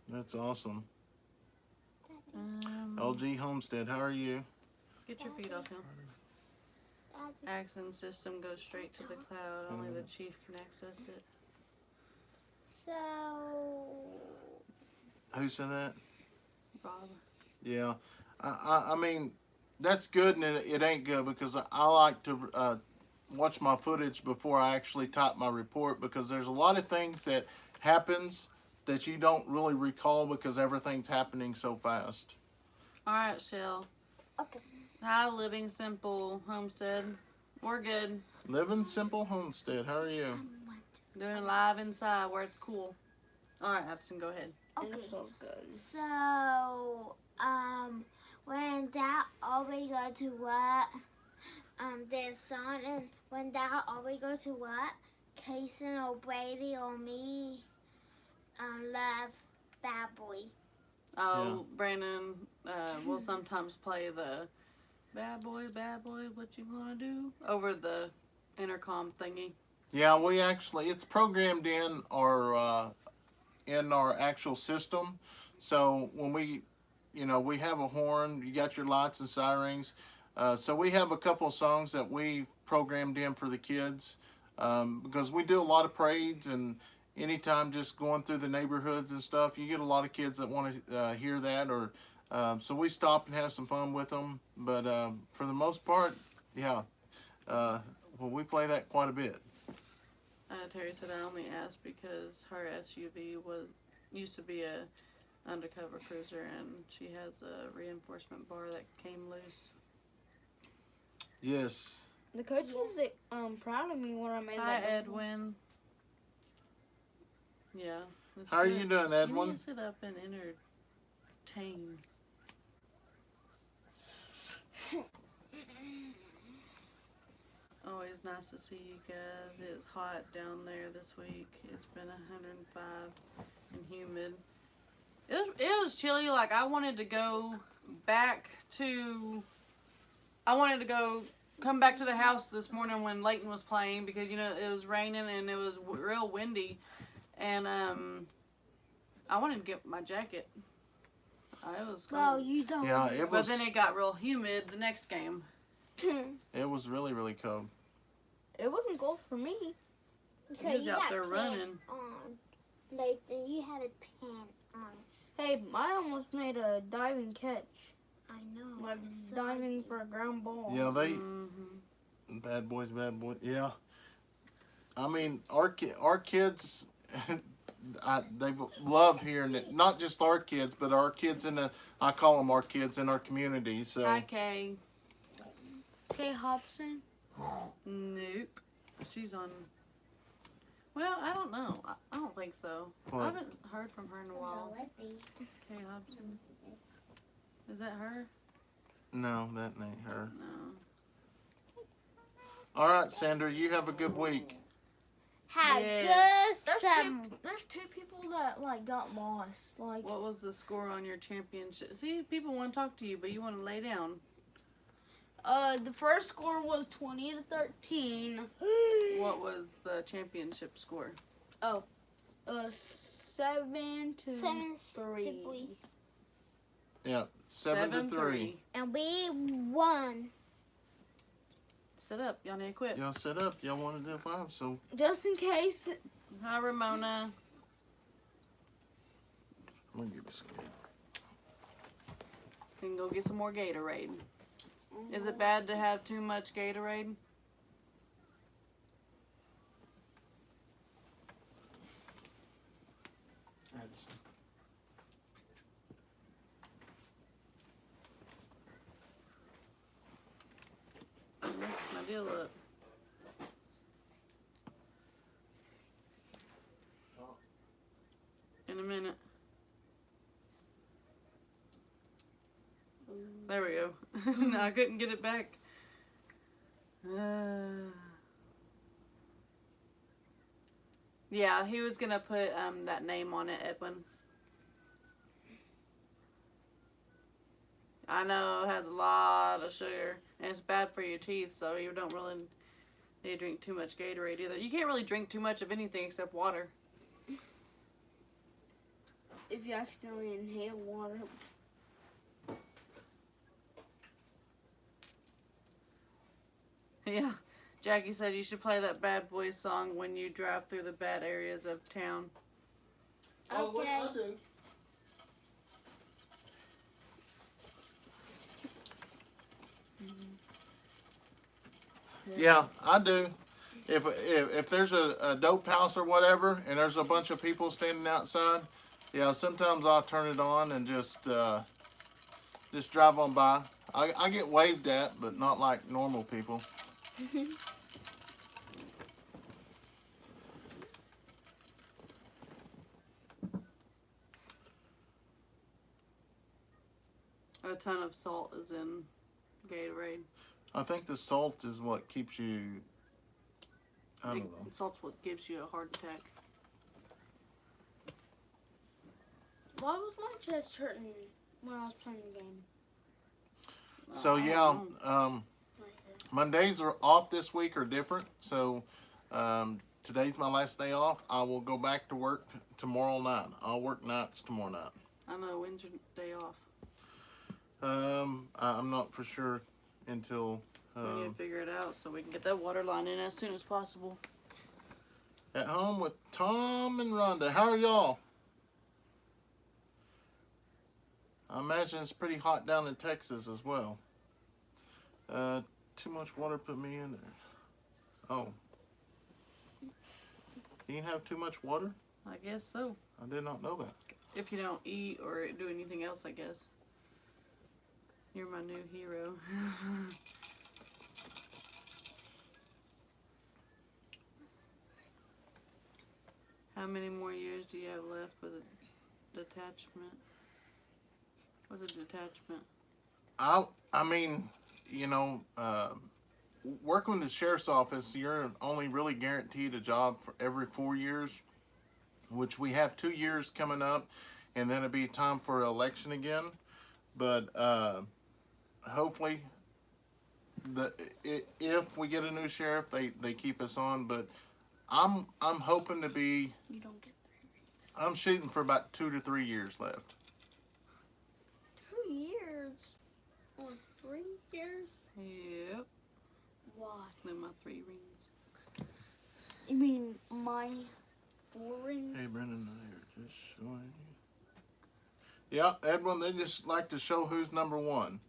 Speaker 1: That's awesome. LG Homestead, how are you?
Speaker 2: Get your feet off him. Axon system goes straight to the cloud. Only the chief can access it.
Speaker 3: So,
Speaker 1: Who said that?
Speaker 2: Bob.
Speaker 1: Yeah, I mean, that's good and it ain't good because I like to watch my footage before I actually type my report because there's a lot of things that happens that you don't really recall because everything's happening so fast.
Speaker 2: All right, Shell.
Speaker 3: okay.
Speaker 2: Hi, Living Simple Homestead. We're good.
Speaker 1: Living Simple Homestead, how are you?
Speaker 2: Doing live inside where it's cool. All right, Addison, go ahead.
Speaker 3: Okay. So, when Dad always go to work, there's son, and when Dad always go to work, Kayson or Braylee or me, love Bad Boy.
Speaker 2: Oh,
Speaker 1: Yeah.
Speaker 2: Brandon will sometimes play the bad boy, what you gonna do? Over the intercom thingy.
Speaker 1: Yeah, we actually, it's programmed in our actual system. So when we have a horn, you got your lights and sirens. So we have a couple of songs that we programmed in for the kids because we do a lot of parades, and anytime just going through the neighborhoods and stuff, you get a lot of kids that want to hear that, or so we stop and have some fun with them. But for the most part, yeah, well, we play that quite a bit.
Speaker 2: Terry said I only asked because her SUV used to be a undercover cruiser, and she has a reinforcement bar that came loose.
Speaker 1: Yes.
Speaker 4: The coach was proud of me when I made
Speaker 2: Hi,
Speaker 4: that.
Speaker 2: Edwin. Yeah.
Speaker 1: How are you doing,
Speaker 2: You
Speaker 1: Edwin?
Speaker 2: need to sit up and entertain. Always nice to see you guys. It's hot down there this week. It's been 105 and humid. It was chilly. Like I wanted to come back to the house this morning when Leighton was playing because it was raining and it was real windy, and I wanted to get my jacket. It was cold.
Speaker 3: Well, you don't.
Speaker 1: Yeah, it was.
Speaker 2: But then it got real humid the next game.
Speaker 1: It was really, really cold.
Speaker 4: It wasn't cold for me.
Speaker 3: So
Speaker 2: He was
Speaker 3: you
Speaker 2: out
Speaker 3: got
Speaker 2: there
Speaker 3: pants
Speaker 2: running.
Speaker 3: on. Leighton, you had a pant on.
Speaker 4: Hey, I almost made a diving catch.
Speaker 3: I know.
Speaker 4: Like
Speaker 3: So
Speaker 4: diving for a ground ball.
Speaker 1: Yeah, they
Speaker 2: Mm-hmm.
Speaker 1: bad boys. Yeah. I mean, our kids, they love hearing it. Not just our kids, but our kids I call them our kids in our community. So.
Speaker 2: Hi, Kay.
Speaker 4: Kay Hobson.
Speaker 2: Nope. She's on. Well, I don't know. I don't think so.
Speaker 1: What?
Speaker 2: I haven't heard from her in a while. Kay Hobson. Is that her?
Speaker 1: No, that ain't her.
Speaker 2: No.
Speaker 1: All right, Sandra, you have a good week.
Speaker 3: Have
Speaker 2: Yeah.
Speaker 3: good summer.
Speaker 4: There's two people that like got lost. Like
Speaker 2: What was the score on your championship? See, people want to talk to you, but you want to lay down.
Speaker 4: the first score was 20-13.
Speaker 2: What was the championship score?
Speaker 4: 7 to 3.
Speaker 1: Yeah, 7-3.
Speaker 3: And we won.
Speaker 2: Sit up. Y'all need to quit.
Speaker 1: Y'all set up. Y'all want to do 5, so
Speaker 4: Just in case.
Speaker 2: Hi, Ramona.
Speaker 1: I'm gonna give you some.
Speaker 2: We can go get some more Gatorade. Is it bad to have too much Gatorade?
Speaker 1: Addison.
Speaker 2: I messed my deal up. In a minute. There we go. No, I couldn't get it back. Yeah, he was gonna put that name on it, Edwin. I know it has a lot of sugar and it's bad for your teeth, so you don't really need to drink too much Gatorade either. You can't really drink too much of anything except water.
Speaker 4: If you accidentally inhale water.
Speaker 2: Yeah, Jackie said you should play that Bad Boys song when you drive through the bad areas of town.
Speaker 1: Oh, what I do? Yeah, I do. If there's a dope house or whatever, and there's a bunch of people standing outside, yeah, sometimes I'll turn it on and just drive on by. I get waved at, but not like normal people.
Speaker 2: A ton of salt is in Gatorade.
Speaker 1: I think the salt is what keeps you. I don't know.
Speaker 2: Salt's what gives you a heart attack.
Speaker 4: Why was my chest hurting when I was playing the game?
Speaker 1: So yeah, my days are off this week are different. So today's my last day off. I will go back to work tomorrow night. I'll work nights tomorrow night.
Speaker 2: I know, when's your day off?
Speaker 1: I'm not for sure until
Speaker 2: We need to figure it out so we can get that water line in as soon as possible.
Speaker 1: at home with Tom and Rhonda. How are y'all? I imagine it's pretty hot down in Texas as well. Too much water put me in there. Oh. Do you have too much water?
Speaker 2: I guess so.
Speaker 1: I did not know that.
Speaker 2: If you don't eat or do anything else, I guess. You're my new hero. How many more years do you have left with a detachment? What's a detachment?
Speaker 1: I mean, you know, working with the sheriff's office, you're only really guaranteed a job for every 4 years, which we have 2 years coming up, and then it'll be time for election again. But hopefully, if we get a new sheriff, they keep us on. But I'm hoping to be.
Speaker 4: You don't get 3 rings.
Speaker 1: I'm shooting for about 2 to 3 years left.
Speaker 4: 2 years? Or 3 years?
Speaker 2: Yep.
Speaker 4: Why?
Speaker 2: Then my 3 rings.
Speaker 4: You mean my 4 rings?
Speaker 1: Hey, Brendan, here, just showing you. Yeah, Edwin, they just like to show who's number one.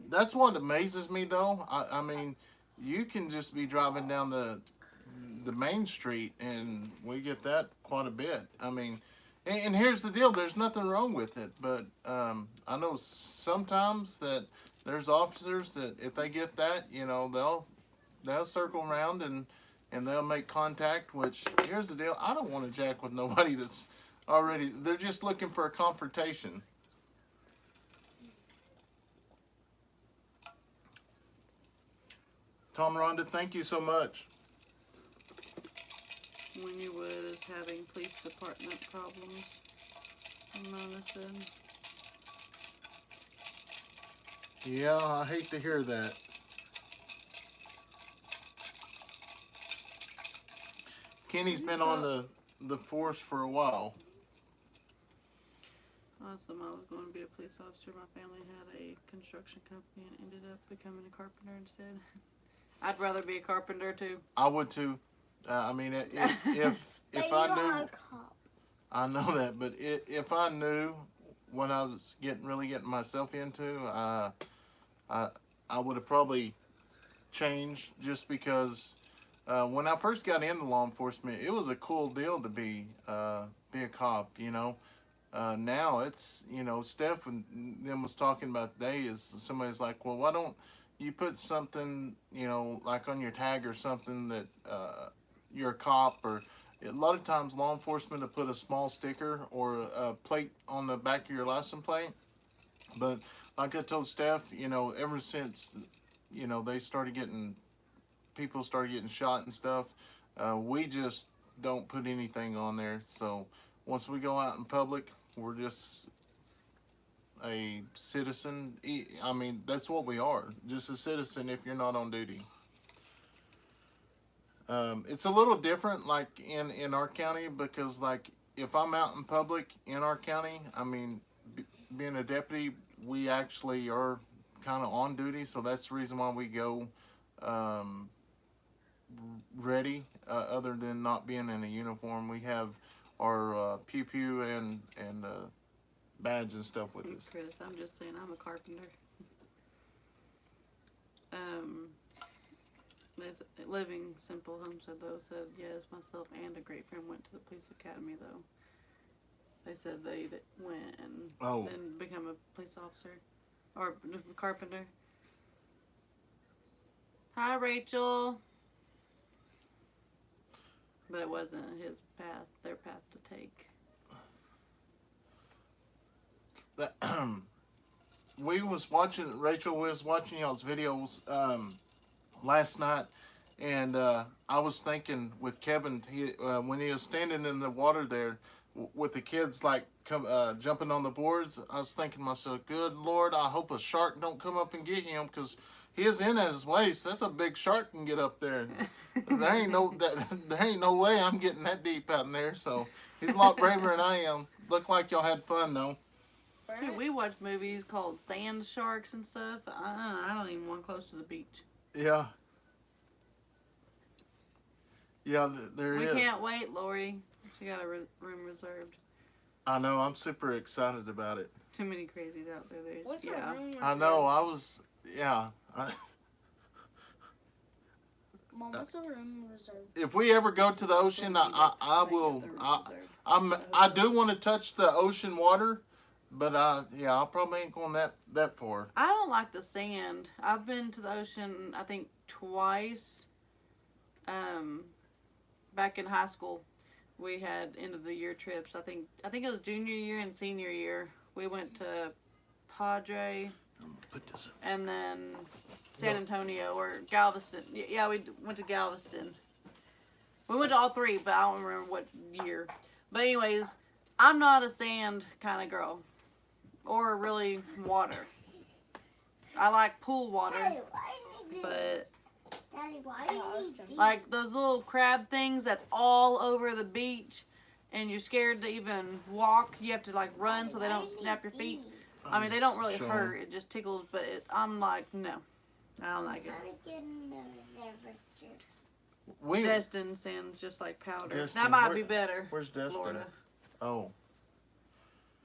Speaker 1: That's what amazes me, though. I mean, you can just be driving down the main street, and we get that quite a bit. I mean, and here's the deal: there's nothing wrong with it, but I know sometimes that there's officers that if they get that, you know, they'll circle around and they'll make contact. Which here's the deal: I don't want to jack with nobody that's already. They're just looking for a confrontation. Tom Rhonda, thank you so much.
Speaker 2: Winniewood is having police department problems. Mona said.
Speaker 1: Yeah, I hate to hear that. Kenny's been on the force for a while.
Speaker 2: Awesome. I was going to be a police officer. My family had a construction company and ended up becoming a carpenter instead. I'd rather be a carpenter too.
Speaker 1: I would too. I mean, if I knew, I know that, but if I knew what I was really getting myself into, I would have probably changed, just because when I first got into law enforcement, it was a cool deal to be a cop, you know. Now it's, you know, Steph and them was talking about today, is somebody's like, well, why don't you put something, you know, like on your tag or something that you're a cop, or a lot of times law enforcement will put a small sticker or a plate on the back of your license plate. But like I told Steph, you know, ever since, you know, people started getting shot and stuff, we just don't put anything on there. So once we go out in public, we're just a citizen. I mean, that's what we are, just a citizen if you're not on duty. It's a little different like in our county, because like if I'm out in public in our county, I mean, being a deputy, we actually are kind of on duty, so that's the reason why we go ready, other than not being in a uniform. We have our pew pew and badge and stuff with us.
Speaker 2: Chris, I'm just saying, I'm a carpenter. Living Simple Homestead though said yes, myself and a great friend went to the police academy though. They said they went and then become a police officer or a carpenter. Hi Rachel. But it wasn't their path to take.
Speaker 1: Rachel was watching y'all's videos last night, and I was thinking with Kevin, when he was standing in the water there with the kids like jumping on the boards, I was thinking to myself, good Lord, I hope a shark don't come up and get him, because he is in at his waist. That's a big shark can get up there. There ain't no way I'm getting that deep out in there. So he's a lot braver than I am. Looked like y'all had fun though.
Speaker 2: Dude, we watch movies called Sand Sharks and stuff. I don't even want close to the beach.
Speaker 1: Yeah. Yeah, there is.
Speaker 2: We can't wait, Lori. She got a room reserved.
Speaker 1: I know. I'm super excited about it.
Speaker 2: Too many crazies out there.
Speaker 4: What's
Speaker 2: Yeah.
Speaker 4: a room reserved?
Speaker 1: I know. I was. Yeah.
Speaker 4: Mom, what's a room reserved?
Speaker 1: If we ever go to the ocean, I will. I do want to touch the ocean water, but yeah, I probably ain't going that far.
Speaker 2: I don't like the sand. I've been to the ocean, I think, twice. Back in high school, we had end of the year trips. I think it was junior year and senior year. We went to Padre, and then San Antonio or Galveston. Yeah, we went to Galveston. We went to all three, but I don't remember what year. But anyways, I'm not a sand kind of girl, or really water. I like pool water, but
Speaker 3: Daddy, why do you need these?
Speaker 2: like those little crab things that's all over the beach, and you're scared to even walk. You have to like run so they don't snap your feet. I mean, they don't really hurt. It just tickles, but I'm like, no, I don't like it. Destin sand's just like powder.
Speaker 1: Destin,
Speaker 2: that might be better.
Speaker 1: Where's Destin?
Speaker 2: Florida.
Speaker 1: Oh.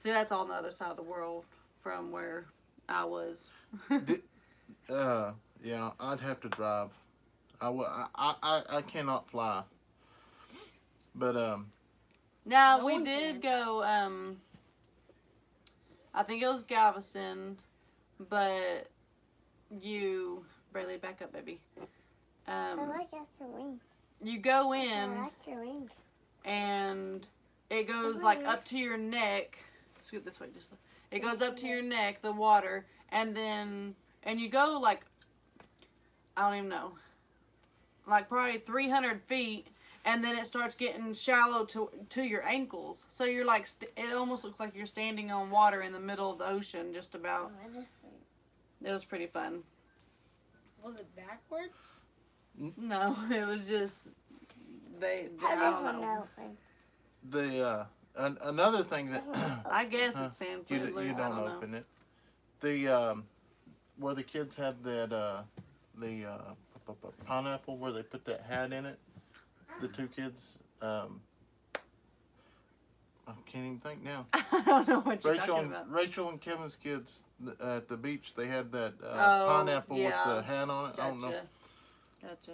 Speaker 2: See, that's on the other side of the world from where I was.
Speaker 1: Yeah, I'd have to drive. I cannot fly. But
Speaker 2: Now we did go. I think it was Galveston, but Braylee, back up, baby.
Speaker 3: I like the ring.
Speaker 2: You go in,
Speaker 3: I like your ring.
Speaker 2: and it goes like up to your neck. Scoot this way, just. It goes up to your neck, the water, and you go like, I don't even know. like probably 300 feet, and then it starts getting shallow to your ankles. So you're like, it almost looks like you're standing on water in the middle of the ocean, just about. It was pretty fun.
Speaker 4: Was it backwards?
Speaker 2: No, it was just, I don't know.
Speaker 1: The, another thing that...
Speaker 2: I guess it's sand
Speaker 1: you
Speaker 2: food loose, I
Speaker 1: don't
Speaker 2: don't know.
Speaker 1: open it. The, where the kids had that, pineapple, where they put that hat in it. The two kids, I can't even think now.
Speaker 2: I don't know what you're talking about.
Speaker 1: Rachel and Kevin's kids at the beach, they had that
Speaker 2: Oh,
Speaker 1: pineapple with the hat on it.
Speaker 2: Gotcha.
Speaker 1: I don't know.
Speaker 2: Gotcha.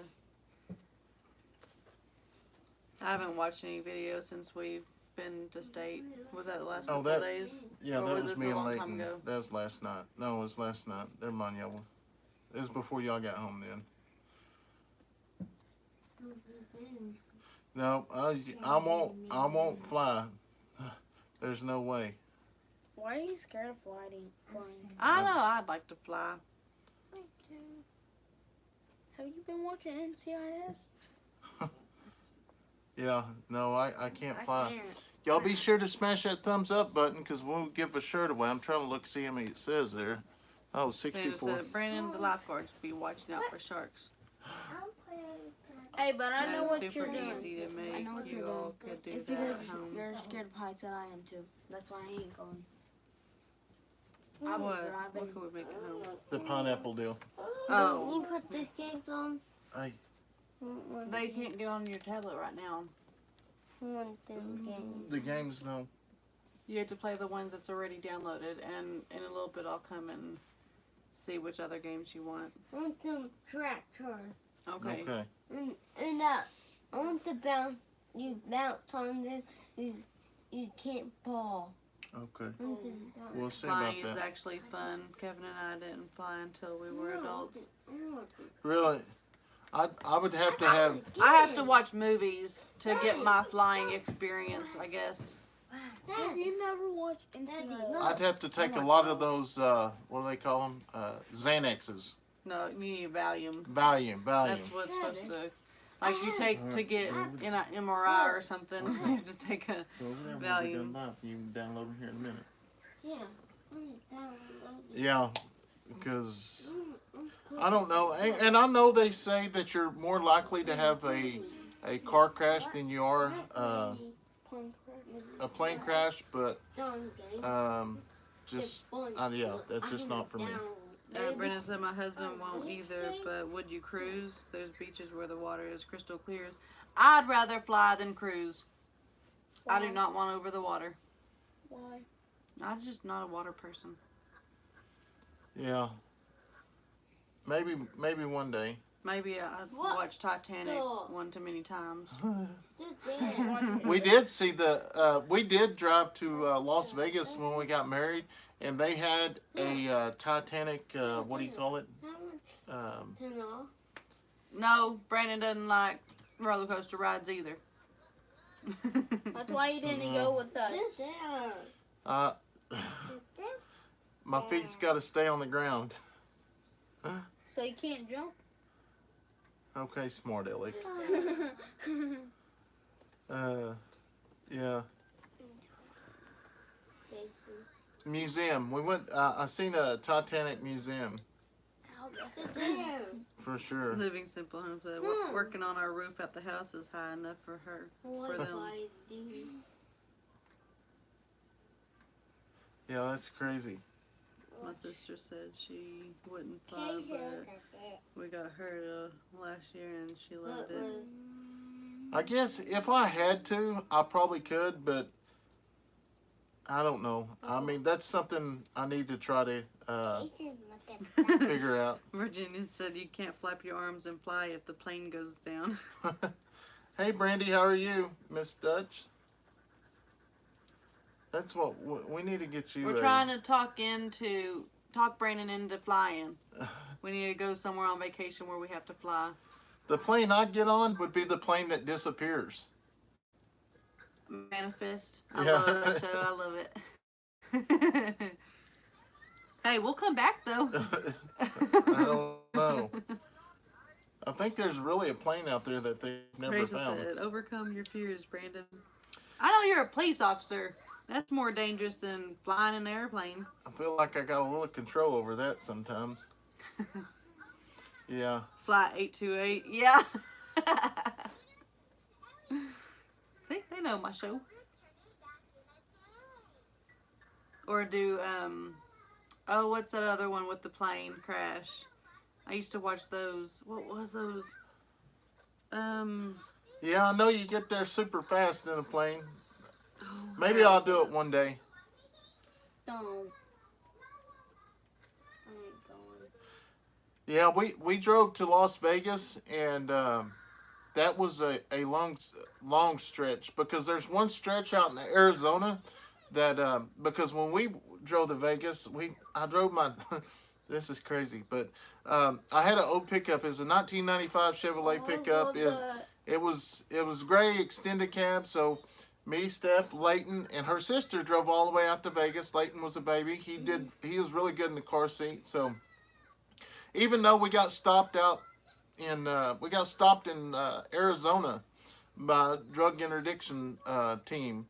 Speaker 2: I haven't watched any videos since we've been to state. Was that the last couple of days?
Speaker 1: Yeah,
Speaker 2: Or
Speaker 1: that
Speaker 2: was
Speaker 1: was
Speaker 2: this
Speaker 1: me
Speaker 2: a
Speaker 1: and
Speaker 2: long time
Speaker 1: Leighton.
Speaker 2: ago?
Speaker 1: That was last night. No, it was last night. Never mind, y'all. It was before y'all got home then. No, I won't fly. There's no way.
Speaker 4: Why are you scared of flying?
Speaker 2: I know I'd like to fly.
Speaker 4: Have you been watching NCIS?
Speaker 1: Yeah, no, I can't
Speaker 4: I
Speaker 1: fly.
Speaker 4: can't.
Speaker 1: Y'all be sure to smash that thumbs up button because we'll give a shirt away. I'm trying to look, see how many it says there. Oh,
Speaker 2: Santa
Speaker 1: 64.
Speaker 2: said, Brandon, the lifeguards be watching out for sharks.
Speaker 4: Hey, but I know
Speaker 2: That's
Speaker 4: what
Speaker 2: super
Speaker 4: you're doing.
Speaker 2: easy to make.
Speaker 4: I know what
Speaker 2: You
Speaker 4: you're
Speaker 2: all
Speaker 4: doing.
Speaker 2: could do
Speaker 4: It's
Speaker 2: that
Speaker 4: because
Speaker 2: at home.
Speaker 4: you're scared of heights, and I am too. That's why I ain't going. I'll be
Speaker 2: What?
Speaker 4: driving.
Speaker 2: What could we make at home?
Speaker 1: The pineapple deal.
Speaker 2: Oh,
Speaker 3: You put the games on.
Speaker 2: they can't get on your tablet right now.
Speaker 1: The games, no.
Speaker 2: You have to play the ones that's already downloaded, and in a little bit I'll come and see which other games you want.
Speaker 3: I want the tractor.
Speaker 2: Okay.
Speaker 1: Okay.
Speaker 3: And I want the bounce. You bounce on them. You can't fall.
Speaker 1: Okay.
Speaker 3: I want the bounce.
Speaker 1: We'll see
Speaker 2: Flying
Speaker 1: about
Speaker 2: is
Speaker 1: that.
Speaker 2: actually fun. Kevin and I didn't fly until we were adults.
Speaker 1: Really? I would have to have...
Speaker 2: I have to watch movies to get my flying experience, I guess.
Speaker 4: Have you never watched NCIS?
Speaker 1: I'd have to take a lot of those, what do they call them? Xanaxes.
Speaker 2: No, you need Valium.
Speaker 1: Valium.
Speaker 2: That's what's supposed to, like you take to get in an MRI or something. You have to take a Valium.
Speaker 1: You can download it here in a minute.
Speaker 3: Yeah.
Speaker 1: Yeah, because I don't know. And I know they say that you're more likely to have a car crash than you are a plane crash, but just, yeah, that's just not for me.
Speaker 2: Brennan said my husband won't either, but would you cruise? There's beaches where the water is crystal clear. I'd rather fly than cruise. I do not want over the water.
Speaker 4: Why?
Speaker 2: I'm just not a water person.
Speaker 1: Yeah. Maybe one day.
Speaker 2: Maybe I watched Titanic one too many times.
Speaker 1: We did see we did drive to Las Vegas when we got married, and they had a Titanic, what do you call it?
Speaker 2: No, Brandon doesn't like roller coaster rides either.
Speaker 4: That's why you didn't go with us.
Speaker 1: My feet's got to stay on the ground.
Speaker 4: So you can't jump?
Speaker 1: Okay, smart Aleck. Yeah. Museum. We went. I seen a Titanic museum. For sure.
Speaker 2: Living simple home said working on our roof at the house is high enough for her. For them.
Speaker 1: Yeah, that's crazy.
Speaker 2: My sister said she wouldn't fly, but we got her last year and she loved it.
Speaker 1: I guess if I had to, I probably could, but I don't know. I mean, that's something I need to try to figure out.
Speaker 2: Virginia said you can't flap your arms and fly if the plane goes down.
Speaker 1: Hey, Brandy, how are you, Miss Dutch? That's what we need to get you.
Speaker 2: We're trying to talk Brandon into flying. We need to go somewhere on vacation where we have to fly.
Speaker 1: The plane I'd get on would be the plane that disappears.
Speaker 2: Manifest. I love that show. I love it. Hey, we'll come back though.
Speaker 1: I don't know. I think there's really a plane out there that they've never
Speaker 2: Rachel
Speaker 1: found.
Speaker 2: said, overcome your fears, Brandon. I know you're a police officer. That's more dangerous than flying an airplane.
Speaker 1: I feel like I got a little control over that sometimes. Yeah.
Speaker 2: Flight 828. Yeah. See, they know my show. Or do, oh, what's that other one with the plane crash? I used to watch those. What was those?
Speaker 1: Yeah, I know you get there super fast in a plane.
Speaker 2: Oh,
Speaker 1: Maybe I'll do it one day.
Speaker 4: No. I ain't going.
Speaker 1: Yeah, we drove to Las Vegas, and that was a long stretch, because there's one stretch out in Arizona that because when we drove to Vegas, I drove my this is crazy, but I had an old pickup. It's a 1995 Chevrolet pickup. It was gray extended cab. So me, Steph, Leighton, and her sister drove all the way out to Vegas. Leighton was a baby. He was really good in the car seat. So even though we got stopped in Arizona by a drug interdiction team.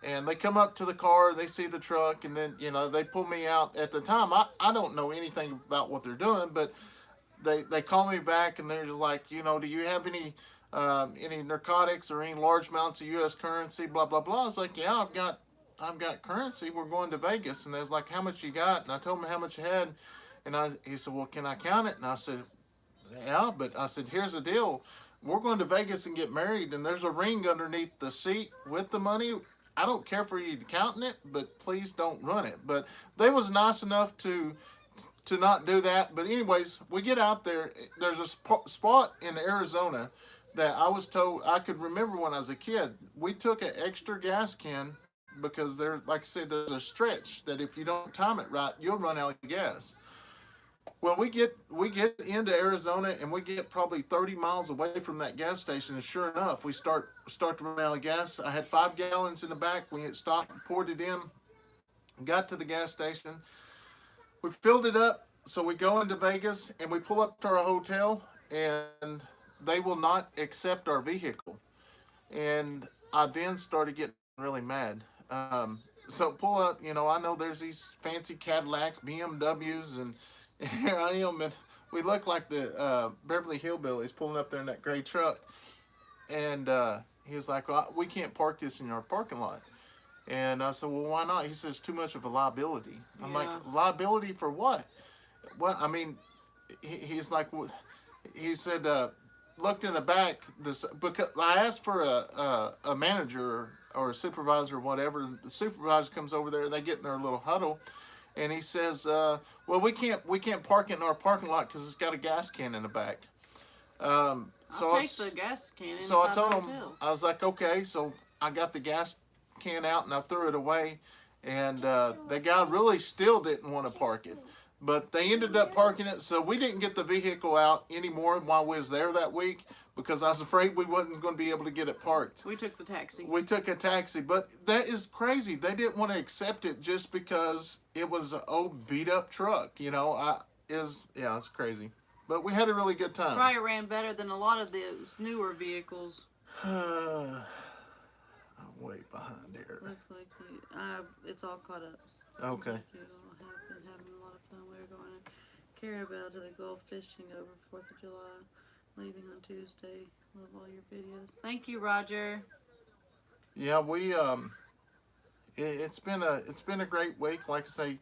Speaker 1: And they come up to the car, they see the truck, and then, they pull me out. At the time, I don't know anything about what they're doing, but they call me back, and they're just like, do you have any narcotics or any large amounts of U.S. currency, blah, blah, blah. I was like, yeah, I've got currency. We're going to Vegas. And they was like, how much you got? And I told them how much I had. And he said, well, can I count it? And I said, yeah, but I said, here's the deal. We're going to Vegas and get married, and there's a ring underneath the seat with the money. I don't care for you counting it, but please don't run it. But they was nice enough to not do that. But anyways, we get out there. There's a spot in Arizona that I was told, I could remember when I was a kid. We took an extra gas can because like I said, there's a stretch that if you don't time it right, you'll run out of gas. Well, we get into Arizona, and we get probably 30 miles away from that gas station, and sure enough, we start to run out of gas. I had 5 gallons in the back. We had stopped, poured it in, got to the gas station. We filled it up, so we go into Vegas, and we pull up to our hotel, and they will not accept our vehicle. And I then started getting really mad. So pull up, I know there's these fancy Cadillacs, BMWs, and here I am, and we look like the Beverly Hillbillies pulling up there in that gray truck. And he was like, well, we can't park this in our parking lot. And I said, well, why not? He says, too much of a liability. I'm like, liability for what? Well, I mean, he's like, he said, looked in the back, because I asked for a manager or a supervisor or whatever. The supervisor comes over there, and they get in their little huddle. And he says, well, we can't park it in our parking lot because it's got a gas can in the back.
Speaker 2: I'll take the gas can.
Speaker 1: So I told him, I was like, okay. So I got the gas can out and I threw it away. And the guy really still didn't want to park it. But they ended up parking it. So we didn't get the vehicle out anymore while we was there that week, because I was afraid we wasn't going to be able to get it parked.
Speaker 2: We took the taxi.
Speaker 1: We took a taxi, but that is crazy. They didn't want to accept it just because it was an old beat up truck. It's crazy. But we had a really good time.
Speaker 2: Probably ran better than a lot of those newer vehicles.
Speaker 1: I'm way behind here.
Speaker 2: Looks like it's all caught up.
Speaker 1: Okay.
Speaker 2: Have been having a lot of fun. We're going to Carabel to the Gulf fishing over 4th of July. Leaving on Tuesday. Love all your videos. Thank you, Roger.
Speaker 1: Yeah, we it's been a great week. Like I say,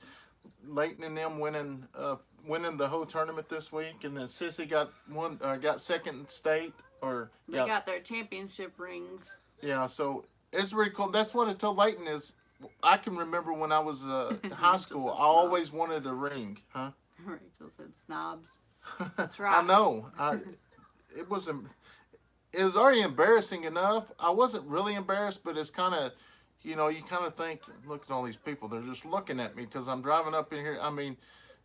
Speaker 1: Leighton and them winning the whole tournament this week, and then Sissy got second state, or
Speaker 2: they got their championship rings.
Speaker 1: Yeah, so it's really cool. That's what I told Leighton is. I can remember when I was in high school, I always wanted a ring, huh?
Speaker 2: Rachel said snobs. That's right.
Speaker 1: I know. It was already embarrassing enough. I wasn't really embarrassed, but it's kind of, you kind of think, look at all these people. They're just looking at me because I'm driving up in here. I mean,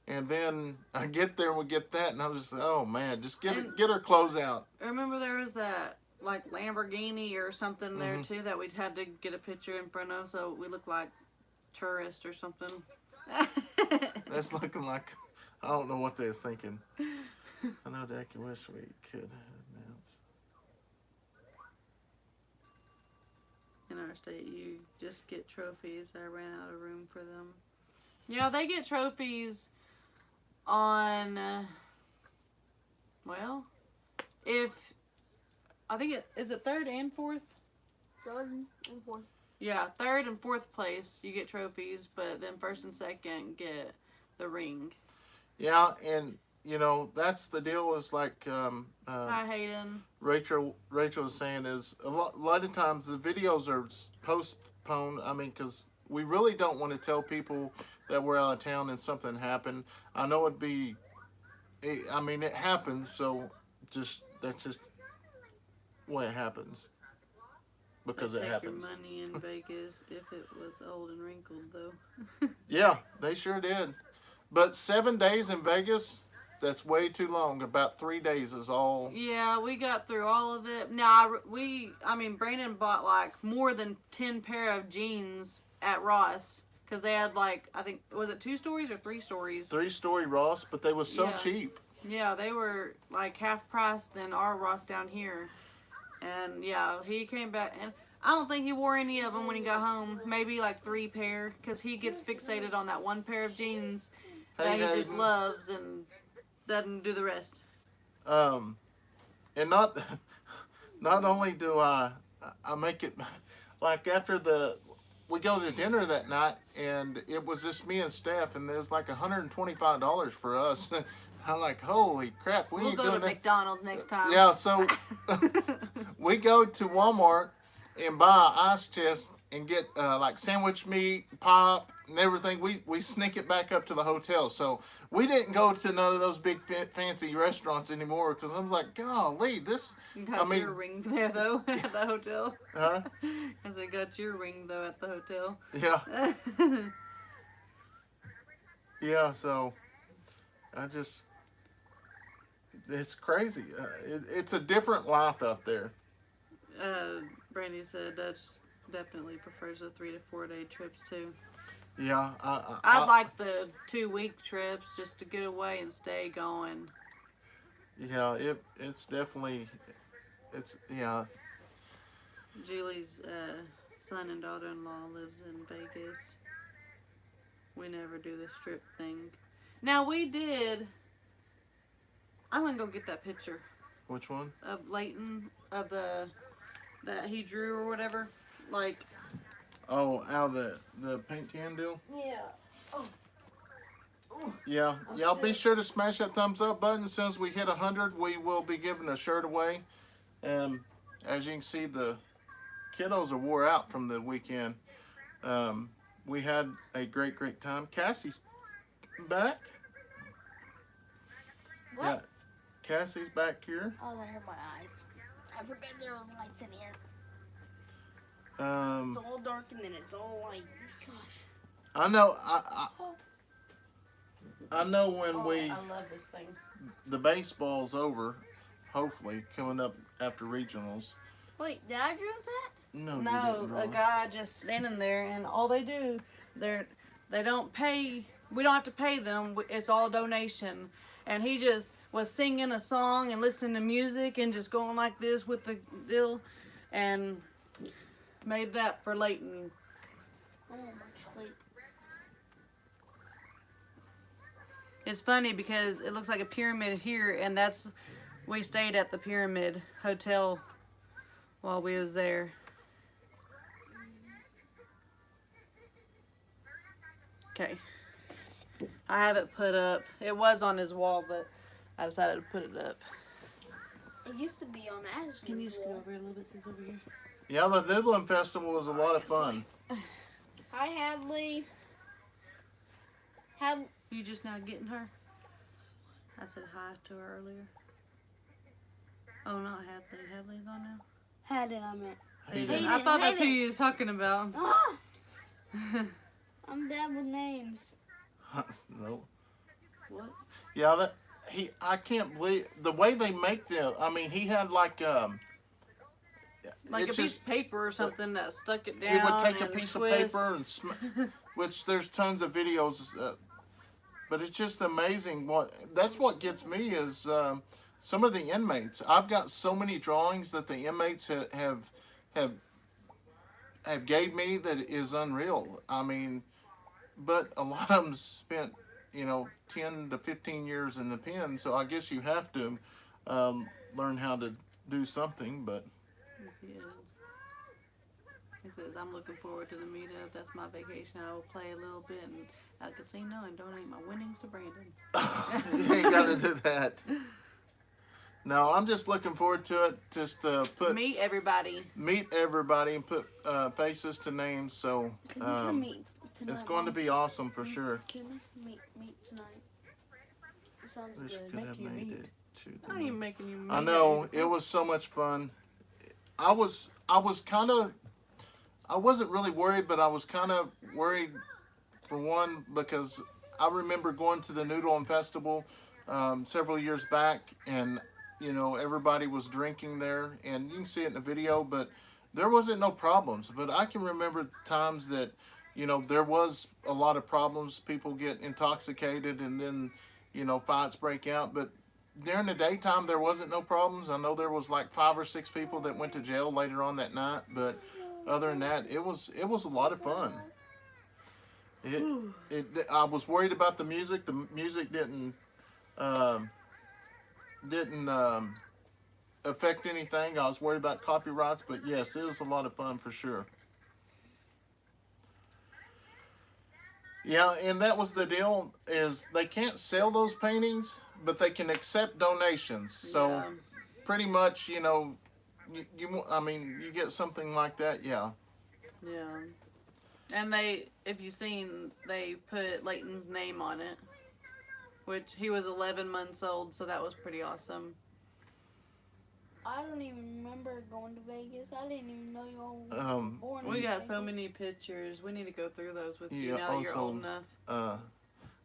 Speaker 1: and then I get there and we get that, and I'm just, oh man, just get her clothes out.
Speaker 2: Remember there was that like Lamborghini or something there too that we'd had to get a picture in front of, so we looked like tourists or something.
Speaker 1: That's looking like, I don't know what they was thinking. I know that I wish we could announce.
Speaker 2: In our state, you just get trophies. I ran out of room for them. Yeah, they get trophies on, well, if, I think is it third and fourth?
Speaker 4: Third and fourth.
Speaker 2: Yeah, third and fourth place, you get trophies, but then first and second get the ring.
Speaker 1: Yeah, and you know that's the deal. Is like
Speaker 2: Hi, Hayden.
Speaker 1: Rachel was saying is a lot of times the videos are postponed. I mean, because we really don't want to tell people that we're out of town and something happened. I know it'd be, I mean, it happens. So that's just the way it happens. Because
Speaker 2: They'd
Speaker 1: it
Speaker 2: take
Speaker 1: happens.
Speaker 2: Your money in Vegas if it was old and wrinkled, though.
Speaker 1: Yeah, they sure did. But 7 days in Vegas, that's way too long. About 3 days is all.
Speaker 2: Yeah, we got through all of it. Now, I mean, Brandon bought like more than 10 pair of jeans at Ross. Because they had like, I think, was it 2 stories or 3 stories?
Speaker 1: 3-story Ross, but they was so
Speaker 2: Yeah.
Speaker 1: cheap.
Speaker 2: Yeah, they were like half price than our Ross down here. And yeah, he came back, and I don't think he wore any of them when he got home. Maybe like 3 pair, because he gets fixated on that 1 pair of jeans that he just
Speaker 1: Hayden.
Speaker 2: loves and doesn't do the rest.
Speaker 1: And not only do I make it, like after we go to dinner that night, and it was just me and Steph, and it was like $125 for us. I'm like, holy crap, we
Speaker 2: We'll
Speaker 1: ain't
Speaker 2: go
Speaker 1: doing
Speaker 2: to
Speaker 1: that.
Speaker 2: McDonald's next time.
Speaker 1: Yeah, so we go to Walmart and buy an ice chest and get like sandwich meat, pop, and everything. We sneak it back up to the hotel. So we didn't go to none of those big fancy restaurants anymore because I was like, golly, this.
Speaker 2: You got your ring there though at the hotel.
Speaker 1: Huh?
Speaker 2: Because they got your ring though at the hotel.
Speaker 1: Yeah. Yeah. So it's crazy. It's a different life out there.
Speaker 2: Brandy said Dutch definitely prefers the 3 to 4 day trips too.
Speaker 1: Yeah.
Speaker 2: I like the 2-week trips just to get away and stay going.
Speaker 1: Yeah. It's definitely. Yeah.
Speaker 2: Julie's son and daughter-in-law lives in Vegas. We never do the strip thing. Now we did. I'm gonna go get that picture
Speaker 1: Which one?
Speaker 2: of Leighton of that he drew or whatever. Like.
Speaker 1: Oh, out of the paint can deal?
Speaker 2: Yeah.
Speaker 1: Yeah. Y'all be sure to smash that thumbs up button. As soon as we hit 100, we will be giving a shirt away. As you can see, the kiddos are wore out from the weekend. We had a great time. Cassie's back.
Speaker 4: What?
Speaker 1: Yeah. Cassie's back here.
Speaker 4: Oh, that hurt my eyes. I forgot there was lights in here. It's all dark and then it's all light. Gosh.
Speaker 1: I know. I know when
Speaker 2: I love this thing.
Speaker 1: the baseball's over, hopefully coming up after regionals.
Speaker 4: Wait, did I draw that?
Speaker 1: No, you
Speaker 2: No,
Speaker 1: didn't.
Speaker 2: a
Speaker 1: Ron.
Speaker 2: guy just standing there, and all they do, they don't pay. We don't have to pay them. It's all donation. And he just was singing a song and listening to music and just going like this with the deal, and made that for Leighton.
Speaker 4: Oh, my sleep.
Speaker 2: It's funny because it looks like a pyramid here, and we stayed at the Pyramid Hotel while we was there. Okay. I have it put up. It was on his wall, but I decided to put it up.
Speaker 4: It used to be on Addison.
Speaker 2: Can you scoot over a little bit, since over here?
Speaker 1: Yeah, the Noodling Festival was a lot of fun.
Speaker 4: Hi, Hadley.
Speaker 2: You just now getting her? I said hi to her earlier. Oh, not Hadley. Hadley's on now?
Speaker 4: Hayden, I meant.
Speaker 1: Hayden.
Speaker 2: I thought that's who
Speaker 4: Hayden.
Speaker 2: you was talking about.
Speaker 4: Ah! I'm bad with names.
Speaker 1: No.
Speaker 2: What?
Speaker 1: Yeah, I can't believe the way they make them. I mean, he had like
Speaker 2: Like a
Speaker 1: it's
Speaker 2: piece
Speaker 1: just-
Speaker 2: of paper or something that stuck it down.
Speaker 1: He would take a
Speaker 2: and
Speaker 1: piece
Speaker 2: twist.
Speaker 1: of paper and which there's tons of videos But it's just amazing that's what gets me is some of the inmates. I've got so many drawings that the inmates have gave me that is unreal. I mean, but a lot of them spent, 10 to 15 years in the pen, so I guess you have to learn how to do something, but...
Speaker 2: He says, I'm looking forward to the meetup. That's my vacation. I will play a little bit at the casino and donate my winnings to Brandon.
Speaker 1: You ain't got to do that. No, I'm just looking forward to it. Just
Speaker 2: meet everybody.
Speaker 1: Meet everybody and put faces to names. So it's going to be awesome for sure.
Speaker 4: Can we meet tonight? It sounds
Speaker 1: Wish
Speaker 4: good.
Speaker 1: could have made it to the
Speaker 2: I ain't making you meet.
Speaker 1: I know, it was so much fun. I was kind of, I wasn't really worried, but I was kind of worried for one because I remember going to the Noodle and Festival several years back, and everybody was drinking there, and you can see it in the video, but there wasn't no problems. But I can remember times that there was a lot of problems. People get intoxicated and then fights break out, but during the daytime there wasn't no problems. I know there was like 5 or 6 people that went to jail later on that night, but other than that, it was a lot of fun. I was worried about the music. The music didn't affect anything. I was worried about copyrights, but yes, it was a lot of fun for sure. Yeah, and that was the deal, is they can't sell those paintings, but they can accept donations. So pretty much, you get something like that, yeah.
Speaker 2: Yeah. And if you've seen, they put Leighton's name on it, which he was 11 months old, so that was pretty awesome.
Speaker 4: I don't even remember going to Vegas. I didn't even know y'all were born.
Speaker 2: We got so many pictures. We need to go through those with you now that you're old enough.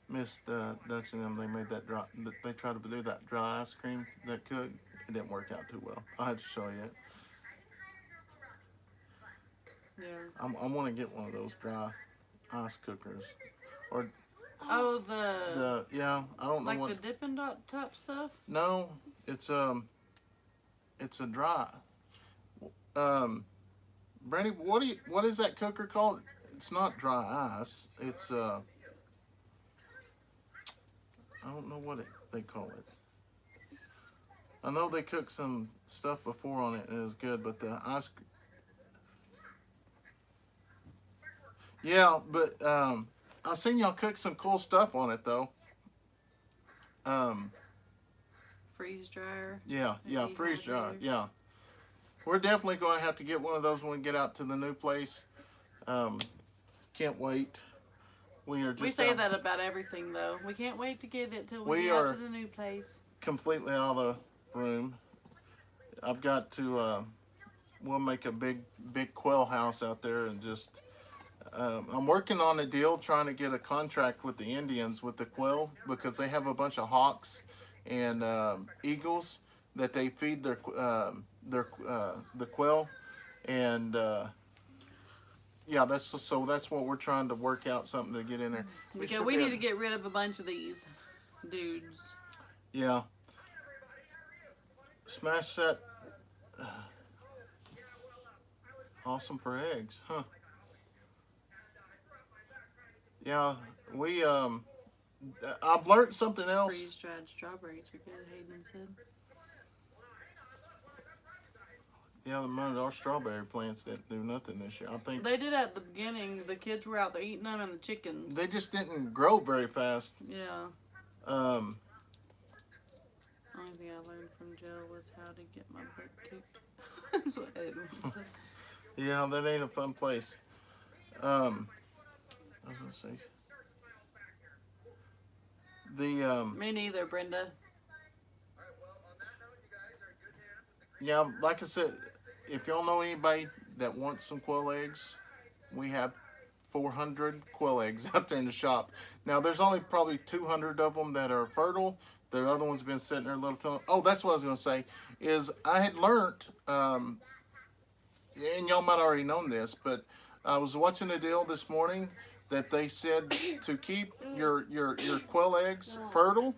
Speaker 1: Miss Dutch and them, they made that dry. They tried to do that dry ice cream that cooked. It didn't work out too well. I had to show you it.
Speaker 2: Yeah.
Speaker 1: I want to get one of those dry ice cookers, or
Speaker 2: yeah.
Speaker 1: I don't know
Speaker 2: like
Speaker 1: what
Speaker 2: the Dippin' Top stuff.
Speaker 1: No, it's a dry. Brandy, what is that cooker called? It's not dry ice. It's I don't know what they call it. I know they cooked some stuff before on it and it was good, but the ice. Yeah, but I seen y'all cook some cool stuff on it though.
Speaker 2: Freeze dryer.
Speaker 1: Yeah, freeze dryer. Yeah, we're definitely going to have to get one of those when we get out to the new place. Can't wait. We
Speaker 2: say that about everything though. We can't wait to get it till we get out to the new place.
Speaker 1: Completely out of the room. I've got to. We'll make a big quail house out there and just. I'm working on a deal trying to get a contract with the Indians with the quail, because they have a bunch of hawks and eagles that they feed the quail, and yeah, that's what we're trying to work out, something to get in there.
Speaker 2: Because we need to get rid of a bunch of these dudes.
Speaker 1: Yeah. Smash that. Awesome for eggs, huh? Yeah, I've learned something else.
Speaker 2: Freeze-dried strawberries are good, Hayden said.
Speaker 1: Yeah, our strawberry plants didn't do nothing this year. I think
Speaker 2: they did at the beginning. The kids were out there eating them, and the chickens.
Speaker 1: They just didn't grow very fast.
Speaker 2: Yeah.
Speaker 1: Only
Speaker 2: thing I learned from Jill was how to get my butt kicked. That's what Hayden said.
Speaker 1: Yeah, that ain't a fun place. I was gonna say
Speaker 2: Me neither, Brenda.
Speaker 1: Yeah, like I said, if y'all know anybody that wants some quail eggs, we have 400 quail eggs out there in the shop. Now, there's only probably 200 of them that are fertile. The other ones have been sitting there a little time. Oh, that's what I was gonna say. Is I had learned, and y'all might already know this, but I was watching a deal this morning that they said to keep your quail eggs fertile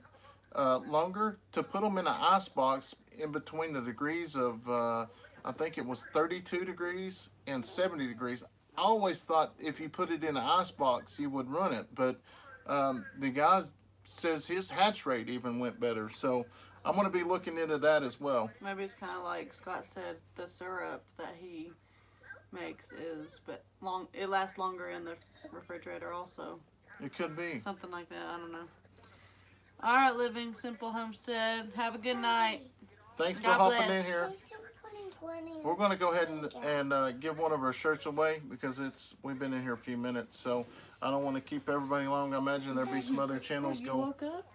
Speaker 1: longer, to put them in an ice box in between the degrees of, I think it was 32 degrees and 70 degrees. I always thought if you put it in an ice box, you would run it, but the guy says his hatch rate even went better. So I'm going to be looking into that as well.
Speaker 2: Maybe it's kind of like Scott said, the syrup that he makes it lasts longer in the refrigerator also.
Speaker 1: It could be.
Speaker 2: Something like that, I don't know. All right, Living Simple Homestead. Have a good night.
Speaker 1: Thanks for
Speaker 2: God
Speaker 1: hopping
Speaker 2: bless.
Speaker 1: in here. We're going to go ahead and give one of our shirts away because we've been in here a few minutes, so I don't want to keep everybody long. I imagine there'll be some other channels
Speaker 2: You
Speaker 1: go.
Speaker 2: woke up?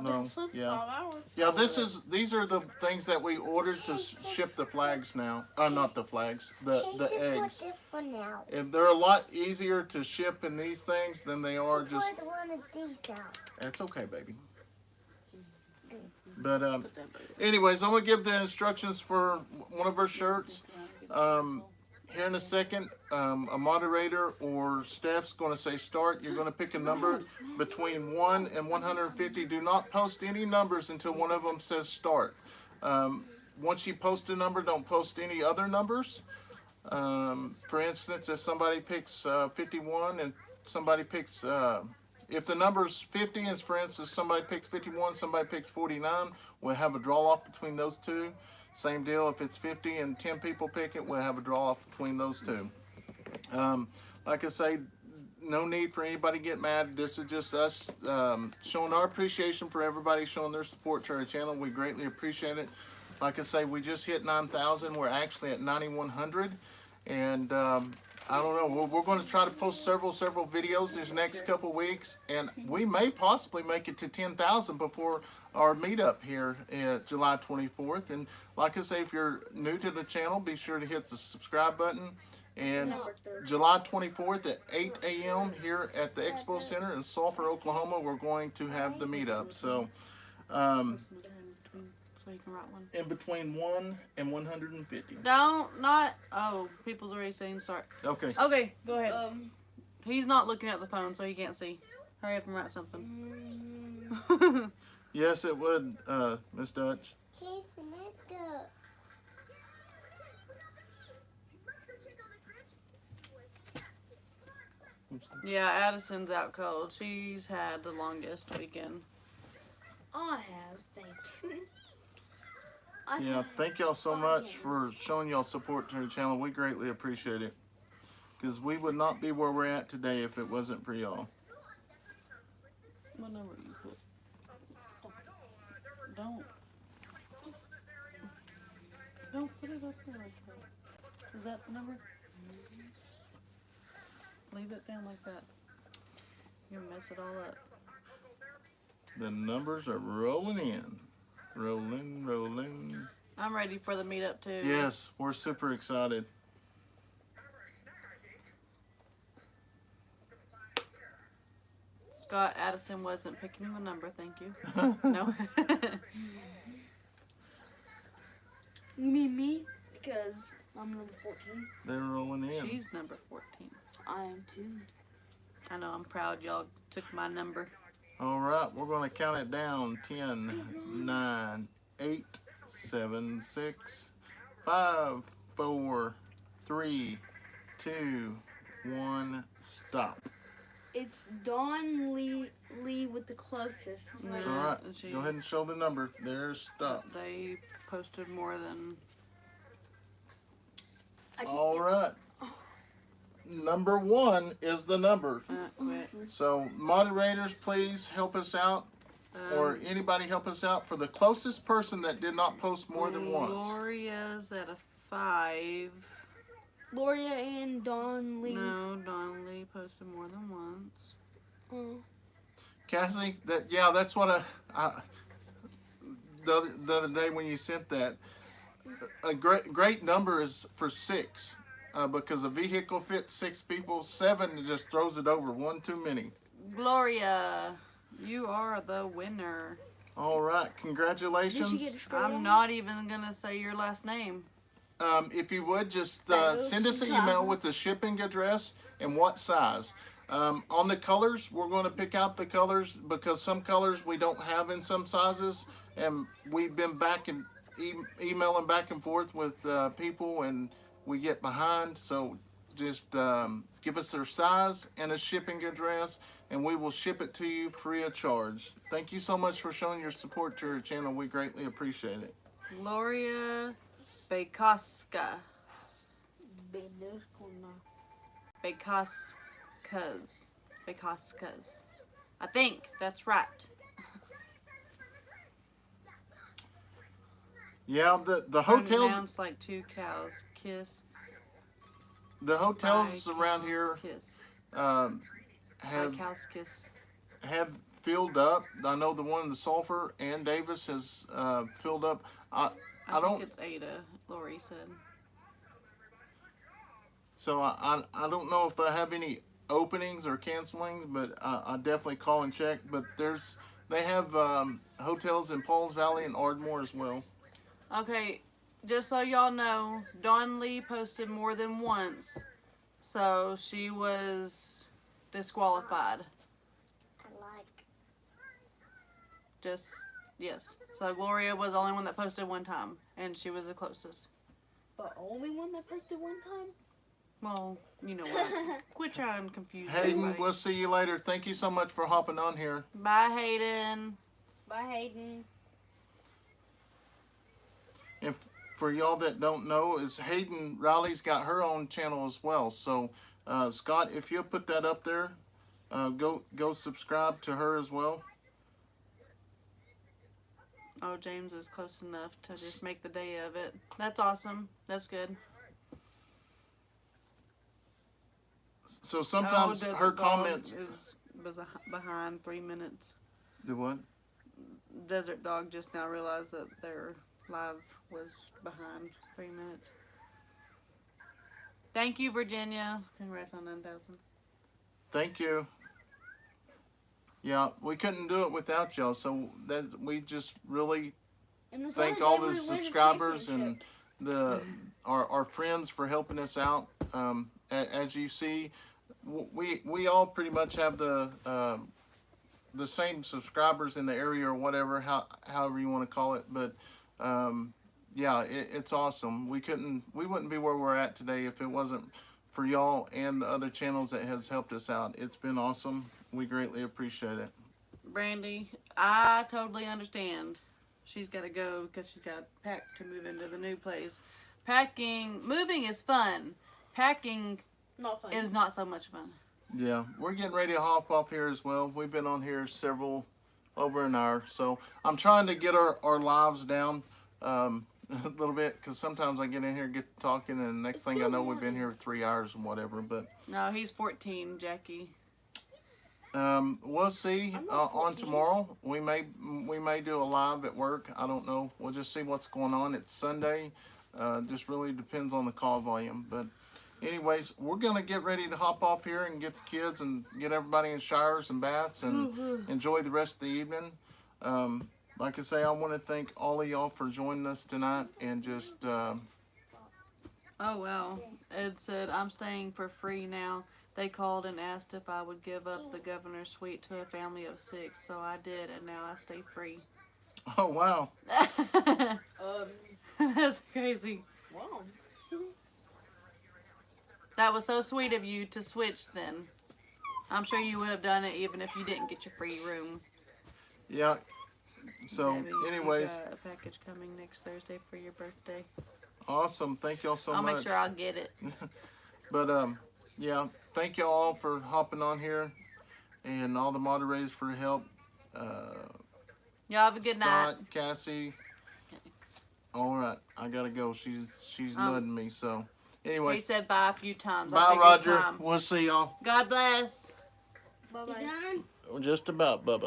Speaker 1: No, yeah. These are the things that we ordered to ship the flags now. Not the flags, the eggs. And they're a lot easier to ship in these things than they are just. It's okay, baby. But anyways, I'm gonna give the instructions for one of our shirts. Here in a second, a moderator or staff's going to say start. You're going to pick a number between 1 and 150. Do not post any numbers until one of them says start. Once you post a number, don't post any other numbers. For instance, if somebody picks 51 and somebody picks, if the number's 50 and for instance somebody picks 51, somebody picks 49, we'll have a draw off between those two. Same deal, if it's 50 and 10 people pick it, we'll have a draw off between those two. Like I say, no need for anybody to get mad. This is just us showing our appreciation for everybody showing their support to our channel. We greatly appreciate it. Like I say, we just hit 9,000. We're actually at 9,100. And I don't know, we're going to try to post several videos these next couple weeks. And we may possibly make it to 10,000 before our meetup here at July 24th. And like I say, if you're new to the channel, be sure to hit the subscribe button. And July 24th at 8 a.m. here at the Expo Center in Sulphur, Oklahoma, we're going to have the meetup. So,
Speaker 2: So you can write one.
Speaker 1: in between 1 and 150.
Speaker 2: Oh, people's already saying start.
Speaker 1: Okay.
Speaker 2: Okay, go ahead. He's not looking at the phone, so he can't see. Hurry up and write something.
Speaker 1: Yes, it would, Miss Dutch.
Speaker 2: Yeah, Addison's out cold. She's had the longest weekend.
Speaker 4: I have, thank you.
Speaker 1: Yeah, thank y'all so much for showing y'all support to the channel. We greatly appreciate it. Because we would not be where we're at today if it wasn't for y'all.
Speaker 2: What number do you put? Don't put it up there like that. Is that the number? Leave it down like that. You're gonna mess it all up.
Speaker 1: The numbers are rolling in. Rolling.
Speaker 2: I'm ready for the meetup too.
Speaker 1: Yes, we're super excited.
Speaker 2: Scott, Addison wasn't picking the number, thank you. No.
Speaker 4: You mean me? Because I'm number 14.
Speaker 1: They're rolling in.
Speaker 2: She's number 14.
Speaker 4: I am too.
Speaker 2: I know, I'm proud y'all took my number.
Speaker 1: All right, we're going to count it down. 10, 9, 8, 7, 6, 5, 4, 3, 2, 1, stop.
Speaker 4: It's Dawn Lee with the closest.
Speaker 2: Yeah,
Speaker 1: All right,
Speaker 2: she-
Speaker 1: go ahead and show the number. There's stop.
Speaker 2: They posted more than...
Speaker 1: All right. Number 1 is the number.
Speaker 2: quit.
Speaker 1: So moderators, please help us out, or anybody help us out for the closest person that did not post more than once.
Speaker 2: Gloria's at a 5.
Speaker 4: Gloria and Dawn Lee.
Speaker 2: No, Donnelly posted more than once.
Speaker 1: Cassie, that's what the other day when you sent that, a great number is for 6. Because a vehicle fits 6 people, 7 just throws it over. 1 too many.
Speaker 2: Gloria, you are the winner.
Speaker 1: All right, congratulations.
Speaker 4: Did she get a straight
Speaker 2: I'm
Speaker 4: on?
Speaker 2: not even gonna say your last name.
Speaker 1: if you would, just send us an email with the shipping address and what size. On the colors, we're going to pick out the colors because some colors we don't have in some sizes, and we've been emailing back and forth with people, and we get behind. So just give us their size and a shipping address, and we will ship it to you free of charge. Thank you so much for showing your support to our channel. We greatly appreciate it.
Speaker 2: Gloria Bekoska. Bekoskas. I think that's right.
Speaker 1: Yeah, the hotels.
Speaker 2: Pronounced like two cows. Kiss.
Speaker 1: The hotels around here
Speaker 2: Kiss.
Speaker 1: have
Speaker 2: Cows kiss.
Speaker 1: have filled up. I know the one in the Sulphur and Davis has filled up. I don't.
Speaker 2: think it's Ada. Lori said.
Speaker 1: So I don't know if I have any openings or cancelings, but I definitely call and check. But they have hotels in Pauls Valley and Ardmore as well.
Speaker 2: Okay, just so y'all know, Dawn Lee posted more than once, so she was disqualified. Yes. So Gloria was the only one that posted one time, and she was the closest.
Speaker 4: The only one that posted one time?
Speaker 2: Well, you know what? Quit trying to confuse
Speaker 1: Hayden,
Speaker 2: everybody.
Speaker 1: we'll see you later. Thank you so much for hopping on here.
Speaker 2: Bye, Hayden.
Speaker 4: Bye, Hayden.
Speaker 1: And for y'all that don't know, is Hayden Riley's got her own channel as well. So Scott, if you'll put that up there, go subscribe to her as well.
Speaker 2: Oh, James is close enough to just make the day of it. That's awesome. That's good.
Speaker 1: So sometimes her
Speaker 2: Desert Dog
Speaker 1: comments
Speaker 2: was behind 3 minutes.
Speaker 1: The what?
Speaker 2: Desert Dog just now realized that their live was behind 3 minutes. Thank you, Virginia. Congrats on 9,000.
Speaker 1: Thank you. Yeah, we couldn't do it without y'all, so we just really thank all the subscribers and our friends for helping us out. As you see, we all pretty much have the same subscribers in the area or whatever, however you want to call it. But yeah, it's awesome. We wouldn't be where we're at today if it wasn't for y'all and the other channels that has helped us out. It's been awesome. We greatly appreciate it.
Speaker 2: Brandy, I totally understand. She's got to go because she's got packed to move into the new place. Moving is fun. Packing is not so much fun.
Speaker 1: Yeah, we're getting ready to hop off here as well. We've been on here over an hour. So I'm trying to get our lives down a little bit because sometimes I get in here, get talking, and the next thing I know, we've been here 3 hours and whatever. But
Speaker 2: no, he's 14, Jackie.
Speaker 1: We'll see on tomorrow. We may do a live at work. I don't know. We'll just see what's going on. It's Sunday. Just really depends on the call volume. But anyways, we're going to get ready to hop off here and get the kids and get everybody in showers and baths and enjoy the rest of the evening. Like I say, I want to thank all of y'all for joining us tonight and just...
Speaker 2: Oh, well. Ed said, I'm staying for free now. They called and asked if I would give up the governor's suite to a family of 6, so I did, and now I stay free.
Speaker 1: Oh, wow.
Speaker 2: That's crazy.
Speaker 4: Wow.
Speaker 2: That was so sweet of you to switch then. I'm sure you would have done it even if you didn't get your free room.
Speaker 1: Yeah. So,
Speaker 2: Maybe
Speaker 1: anyways.
Speaker 2: you got a package coming next Thursday for your birthday.
Speaker 1: Awesome. Thank y'all so much.
Speaker 2: I'll make sure I'll get it.
Speaker 1: But, yeah, thank you all for hopping on here and all the moderators for help.
Speaker 2: Y'all have a good night.
Speaker 1: Scott, Cassie. All right, I gotta go. She's nudging me. So, anyways,
Speaker 2: He said bye a few times.
Speaker 1: bye, Roger. We'll see y'all.
Speaker 2: God bless.
Speaker 4: Bye-bye.
Speaker 3: You done?
Speaker 1: Just about, Bubba.